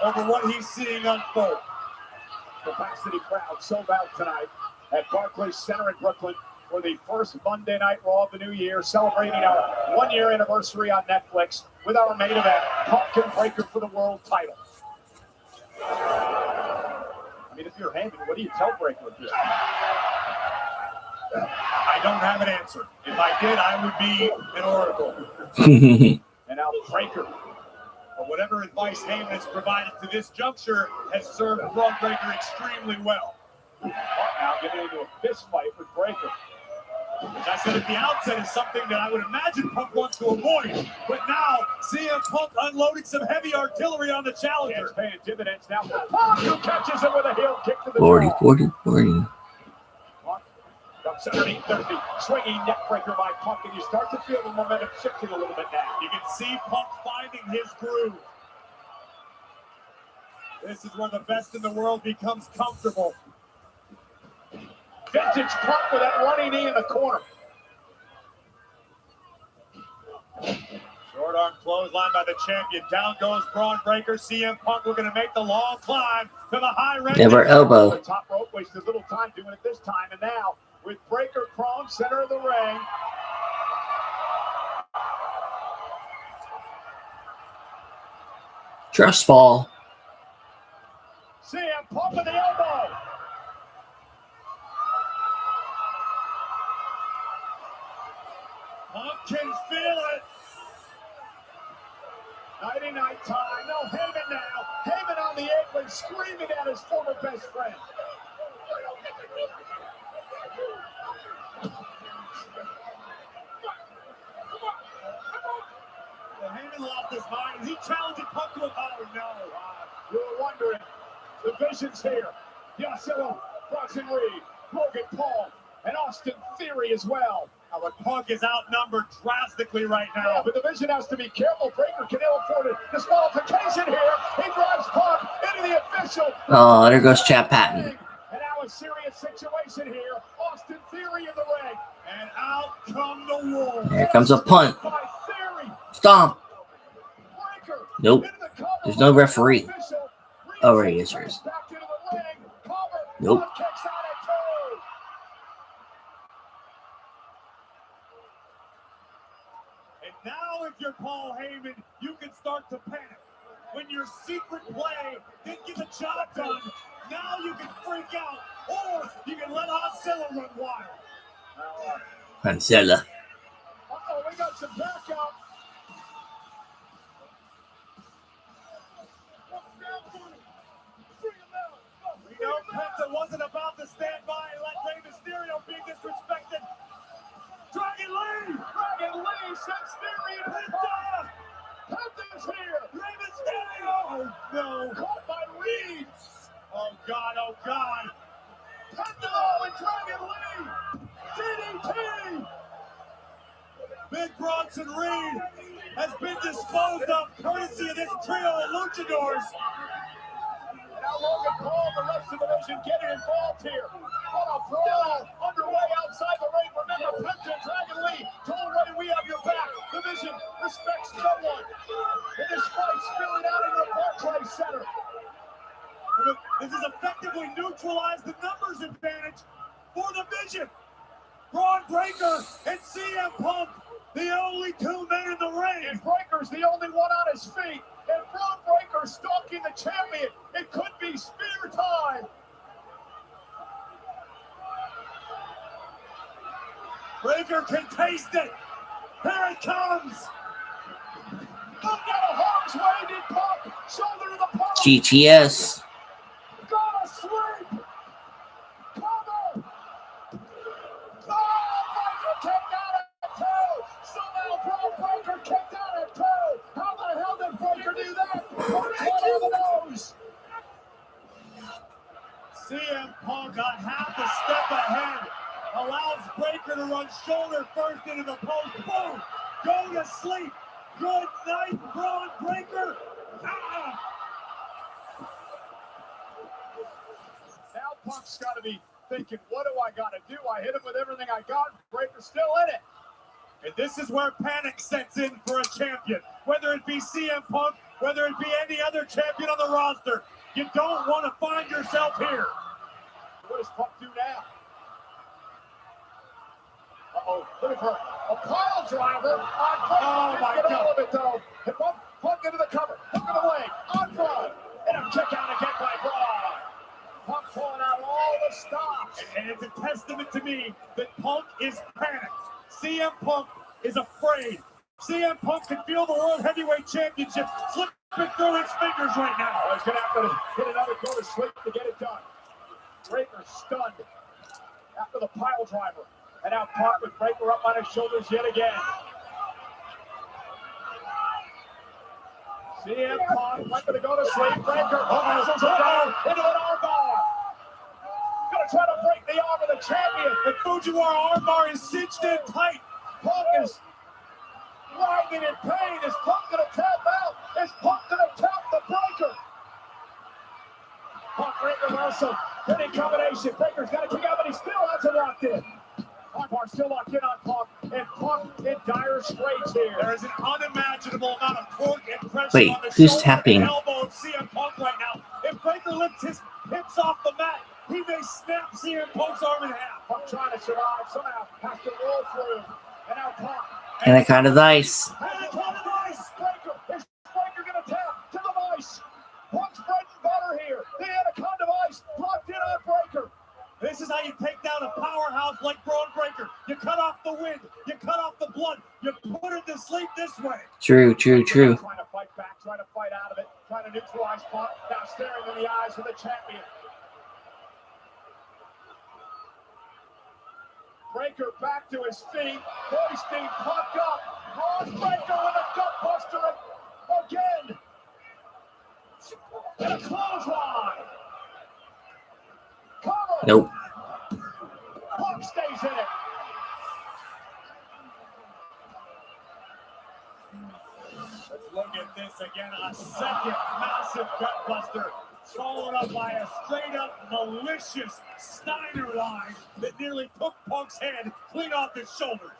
S4: over what he's seeing unfold.
S1: Capacity crowd sold out tonight at Barclays Center in Brooklyn. for the first Monday Night Raw of the new year, celebrating our 1-year anniversary on Netflix with our main event, Pumpkin Breaker for the world title. I mean, if you're Heyman, what do you tell Breaker at this point?
S4: I don't have an answer. If I did, I would be an oracle.
S1: And now Breaker.
S4: But whatever advice Heyman has provided to this juncture has served Braun Breaker extremely well.
S1: Now getting into a fist fight with Breaker.
S4: As I said at the outset, is something that I would imagine Punk wants to avoid. But now, CM Punk unloading some heavy artillery on the challenger.
S1: It's paying dividends now for Punk, who catches him with a heel kick to the
S2: 40,
S1: jaw.
S2: 40, 40.
S1: Punk comes underneath, there's the swinging neck breaker by Punk, and you start to feel the momentum shifting a little bit now.
S4: You can see Punk finding his groove. This is where the best in the world becomes comfortable.
S1: Vintage Punk with that running knee in the corner.
S4: Short arm clothesline by the champion. Down goes Braun Breaker. CM Punk looking to make the long climb to the high range.
S2: Never elbow.
S1: The top rope wasted little time doing it this time, and now with Breaker prone center of the ring.
S2: Trust fall.
S1: CM Punk with the elbow.
S4: Punk can feel it.
S1: Nighty-night time. No, Heyman now. Heyman on the apron screaming at his former best friend.
S4: Well, Heyman lost his mind. Is he challenging Punk to a... Oh, no.
S1: You were wondering. The Vision's here. Yasuo, Bronson Reed, Logan Paul, and Austin Theory as well.
S4: But Punk is outnumbered drastically right
S1: Yeah,
S4: now.
S1: but the Vision has to be careful. Breaker can ill afford a disqualification here. He drives Punk into the official.
S2: Oh, there goes Chad Patton.
S1: And now a serious situation here. Austin Theory in the ring.
S4: And out come the Wolves.
S2: Here comes a punt.
S1: By Theory.
S2: Stomp.
S1: Breaker
S2: Nope.
S1: into the cover.
S2: There's no referee.
S1: Official.
S2: Oh, right, yes, there is.
S1: Back into the ring. Cover.
S2: Nope.
S1: Punk kicks out at two.
S4: And now if you're Paul Heyman, you can start to panic. When your secret play didn't get the job done, now you can freak out. Or you can let Oscilla run wild.
S2: Pancella.
S1: Uh-oh, we got some backup.
S4: We know Penta wasn't about to stand by and let Rey Mysterio be disrespected. Dragon Lee!
S1: Dragon Lee sends Theory into the corner. Penta's here.
S4: Rey Mysterio! Oh no!
S1: Caught by Reed.
S4: Oh God! Oh God!
S1: Penta and Dragon Lee. DDT.
S4: Big Bronson Reed has been disposed of courtesy of this trio of luchadors.
S1: Now Logan Paul, the rest of the division getting involved here. What a brawl underway outside the ring. Remember, Penta and Dragon Lee told Ray, we have your back. The Vision respects no one. In this fight, spilling out into the Barclays Center.
S4: This has effectively neutralized the numbers advantage for the Vision. Braun Breaker and CM Punk, the only two men in the ring.
S1: And Breaker's the only one on his feet. And Braun Breaker stalking the champion. It could be spear time.
S4: Breaker can taste it. Here it comes.
S1: Look at a harm's way, did Punk. Shoulder to the pump.
S2: GTS.
S1: Gotta sleep. Cover. Oh, Breaker kicked out at two. Somehow Braun Breaker kicked out at two. How the hell did Breaker do that? Punch one on the nose.
S4: CM Punk got half a step ahead. Allows Breaker to run shoulder first into the post. Boom! Go to sleep. Good night, Braun Breaker. Ah!
S1: Now Punk's got to be thinking, what do I got to do? I hit him with everything I got. Breaker's still in it.
S4: And this is where panic sets in for a champion. Whether it be CM Punk, whether it be any other champion on the roster, you don't want to find yourself here.
S1: What does Punk do now? Looking for a pile driver on Breaker.
S4: Oh, my
S1: Get
S4: God.
S1: all of it, though. And Punk into the cover. Hook of the leg. On Braun. And a kick out again by Braun. Punk pulling out all the stops.
S4: And it's a testament to me that Punk is panicked. CM Punk is afraid. CM Punk can feel the World Heavyweight Championship slipping through his fingers right now.
S1: He's going to have to hit another go to sleep to get it done. Breaker stunned after the pile driver. And now Punk with Breaker up on his shoulders yet again. CM Punk went to go to sleep. Breaker passes it down into an armbar. Gonna try to break the arm of the champion.
S4: The Fujiwara armbar is cinched in tight.
S1: Punk is writhing in pain. Is Punk gonna tap out? Is Punk gonna tap the Breaker? Punk great reversal. Hitting combination. Breaker's got to kick out, but he still has it locked in. Armbar still locked in on Punk, and Punk in dire straits here.
S4: There is an unimaginable amount of torque and pressure
S2: Wait,
S4: on the
S2: who's
S4: shoulder
S2: tapping?
S4: and elbow of CM Punk right now. If Breaker lifts his hips off the mat, he may snap CM Punk's arm in half.
S1: Punk trying to survive somehow, has to roll through, and now Punk.
S2: Anaconda Vice.
S1: Anaconda Vice. Breaker. Is Breaker gonna tap to the Vice? Punk's bread and butter here. The Anaconda Vice locked in on Breaker.
S4: This is how you take down a powerhouse like Braun Breaker. You cut off the wind. You cut off the blood. You put him to sleep this way.
S2: True.
S1: Trying to fight back, trying to fight out of it, trying to neutralize Punk. Now staring in the eyes of the champion. Breaker back to his feet, hoisting Punk up. Braun Breaker with a gut buster again. And a clothesline. Cover.
S2: Nope.
S1: Punk stays in it.
S4: Let's look at this again. A second massive gut buster, followed up by a straight-up malicious Steiner line that nearly took Punk's head clean off his shoulders.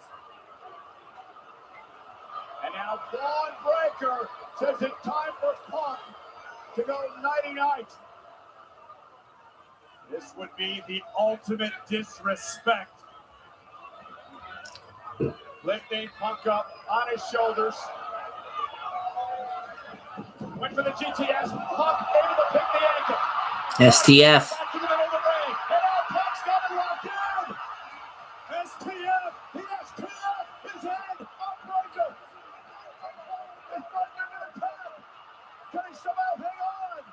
S1: And now Braun Breaker says it's time for Punk to go nighty-night.
S4: This would be the ultimate disrespect.
S1: Lifting Punk up on his shoulders. Went for the GTS. Punk able to pick the ankle.
S2: STF.
S1: Back to the middle of the ring. And now Punk's got it locked down.
S4: STF.
S1: He STF his hand on Breaker. Is Breaker going to tap? Can he somehow hang on?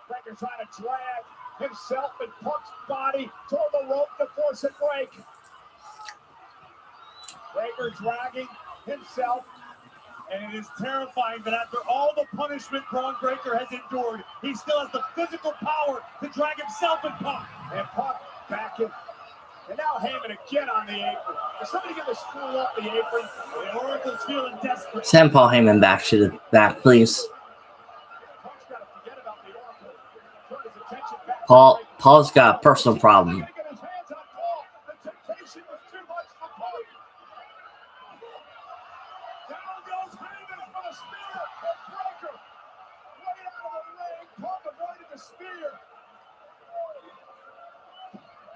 S1: Breaker trying to drag himself and Punk's body toward the rope to force a break. Breaker dragging himself.
S4: And it is terrifying that after all the punishment Braun Breaker has endured, he still has the physical power to drag himself and Punk.
S1: And Punk back in. And now Heyman again on the apron. Is somebody going to screw up the apron?
S4: The Oracle's feeling desperate.
S2: Send Paul Heyman back to the back, please.
S1: Punk's got to forget about the Oracle. Turn his attention back to Breaker.
S2: Paul's got a personal problem.
S1: He's gonna get his hands on Paul. The temptation was too much for Punk. Down goes Heyman for the spear. And Breaker way out of the ring. Punk avoided the spear.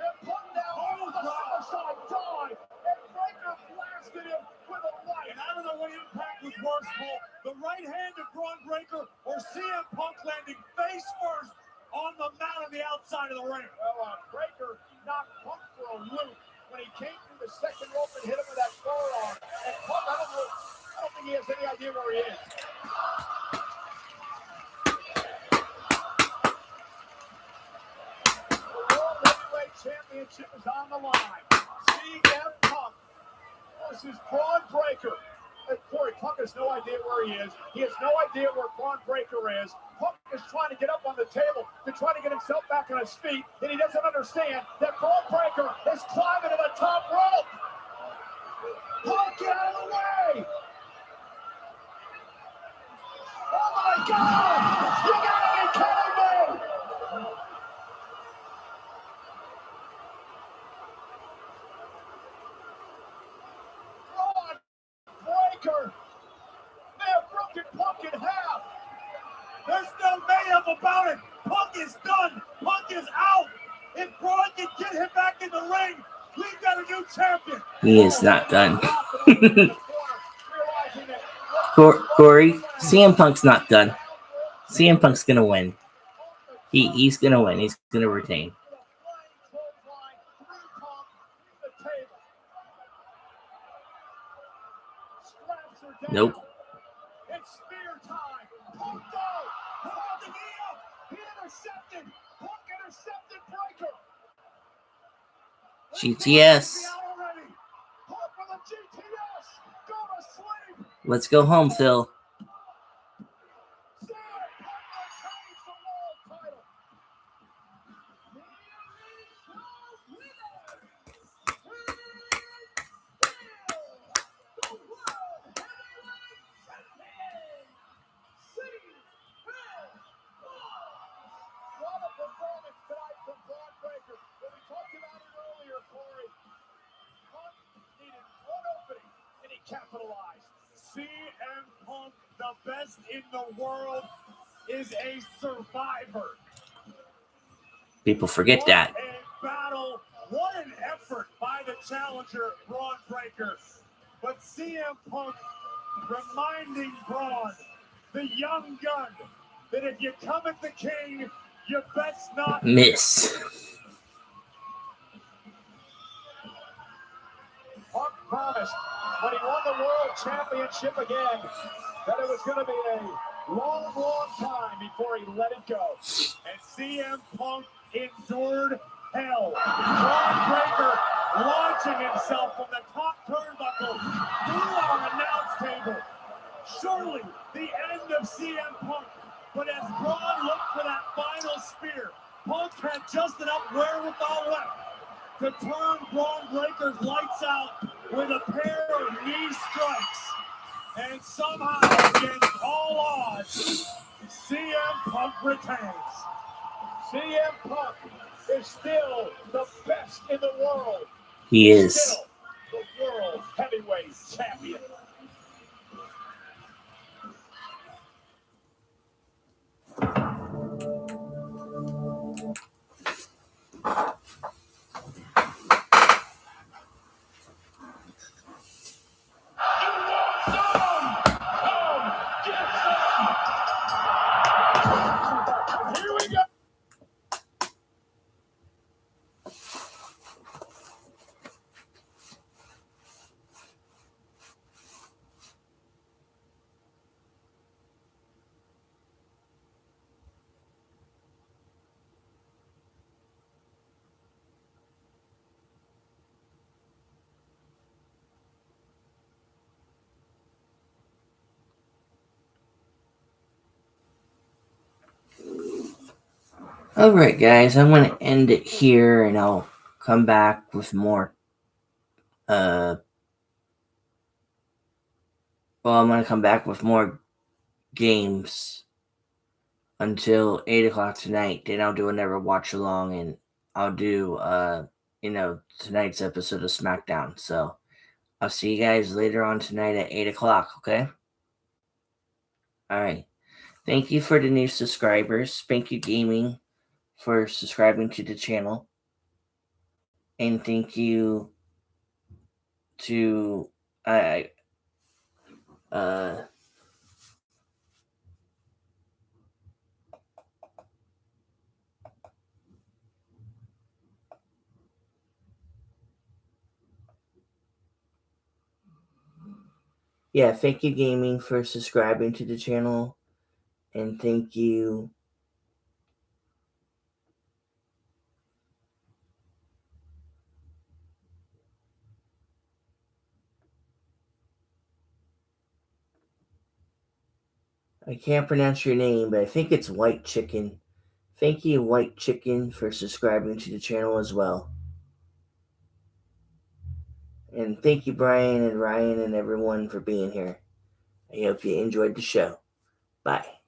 S1: And Punk now with a suicide dive. And Breaker blasted him with a right.
S4: And I don't know what impact was worse, Paul. The right hand of Braun Breaker or CM Punk landing face first on the mat on the outside of the ring.
S1: Well, Breaker knocked Punk for a loop when he came through the second rope and hit him with that forearm. And Punk, I don't think he has any idea where he is. The World Heavyweight Championship is on the line. CM Punk versus Braun Breaker. And Corey, Punk has no idea where he is. He has no idea where Braun Breaker is. Punk is trying to get up on the table to try to get himself back on his feet, and he doesn't understand that Braun Breaker is climbing to the top rope. Punk, get out of the way! Oh my God! You gotta be kidding me! Braun Breaker! They have broken Punk in half!
S4: There's no made-up about it. Punk is done. Punk is out. If Braun can get him back in the ring, we've got a new champion.
S2: He is not done. Corey, CM Punk's not done. CM Punk's gonna win. He's gonna win. He's gonna retain. Nope.
S1: It's spear time. Punk though. Punk got the knee up. He intercepted. Punk intercepted Breaker.
S2: GTS.
S1: Punk for the GTS. Go to sleep.
S2: Let's go home, Phil.
S1: Capitalized. CM Punk, the best in the world, is a survivor.
S2: People forget that.
S1: What a battle. What an effort by the challenger, Braun Breaker. But CM Punk reminding Braun, the young gun, that if you come at the king, you best not
S2: miss.
S1: Punk promised when he won the world championship again that it was going to be a long, long time before he let it go. And CM Punk endured hell. Braun Breaker launching himself from the top turnbuckle through our announce table. Surely the end of CM Punk. But as Braun looked for that final spear, Punk had just enough wherewithal left to turn Braun Breaker's lights out with a pair of knee strikes. And somehow, against all odds, CM Punk retains. CM Punk is still the best in the world.
S2: He is.
S1: Still the world heavyweight champion.
S2: All right, guys, I'm going to end it here, and I'll come back with more. I'm going to come back with more games until 8 o'clock tonight. Then I'll do another watch along, and I'll do, tonight's episode of SmackDown. So I'll see you guys later on tonight at 8 o'clock, okay? All right. Thank you for the new subscribers. Thank you, Gaming, for subscribing to the channel. And thank you to thank you, Gaming, for subscribing to the channel. And thank you I can't pronounce your name, but I think it's White Chicken. Thank you, White Chicken, for subscribing to the channel as well. And thank you, Brian and Ryan and everyone, for being here. I hope you enjoyed the show. Bye.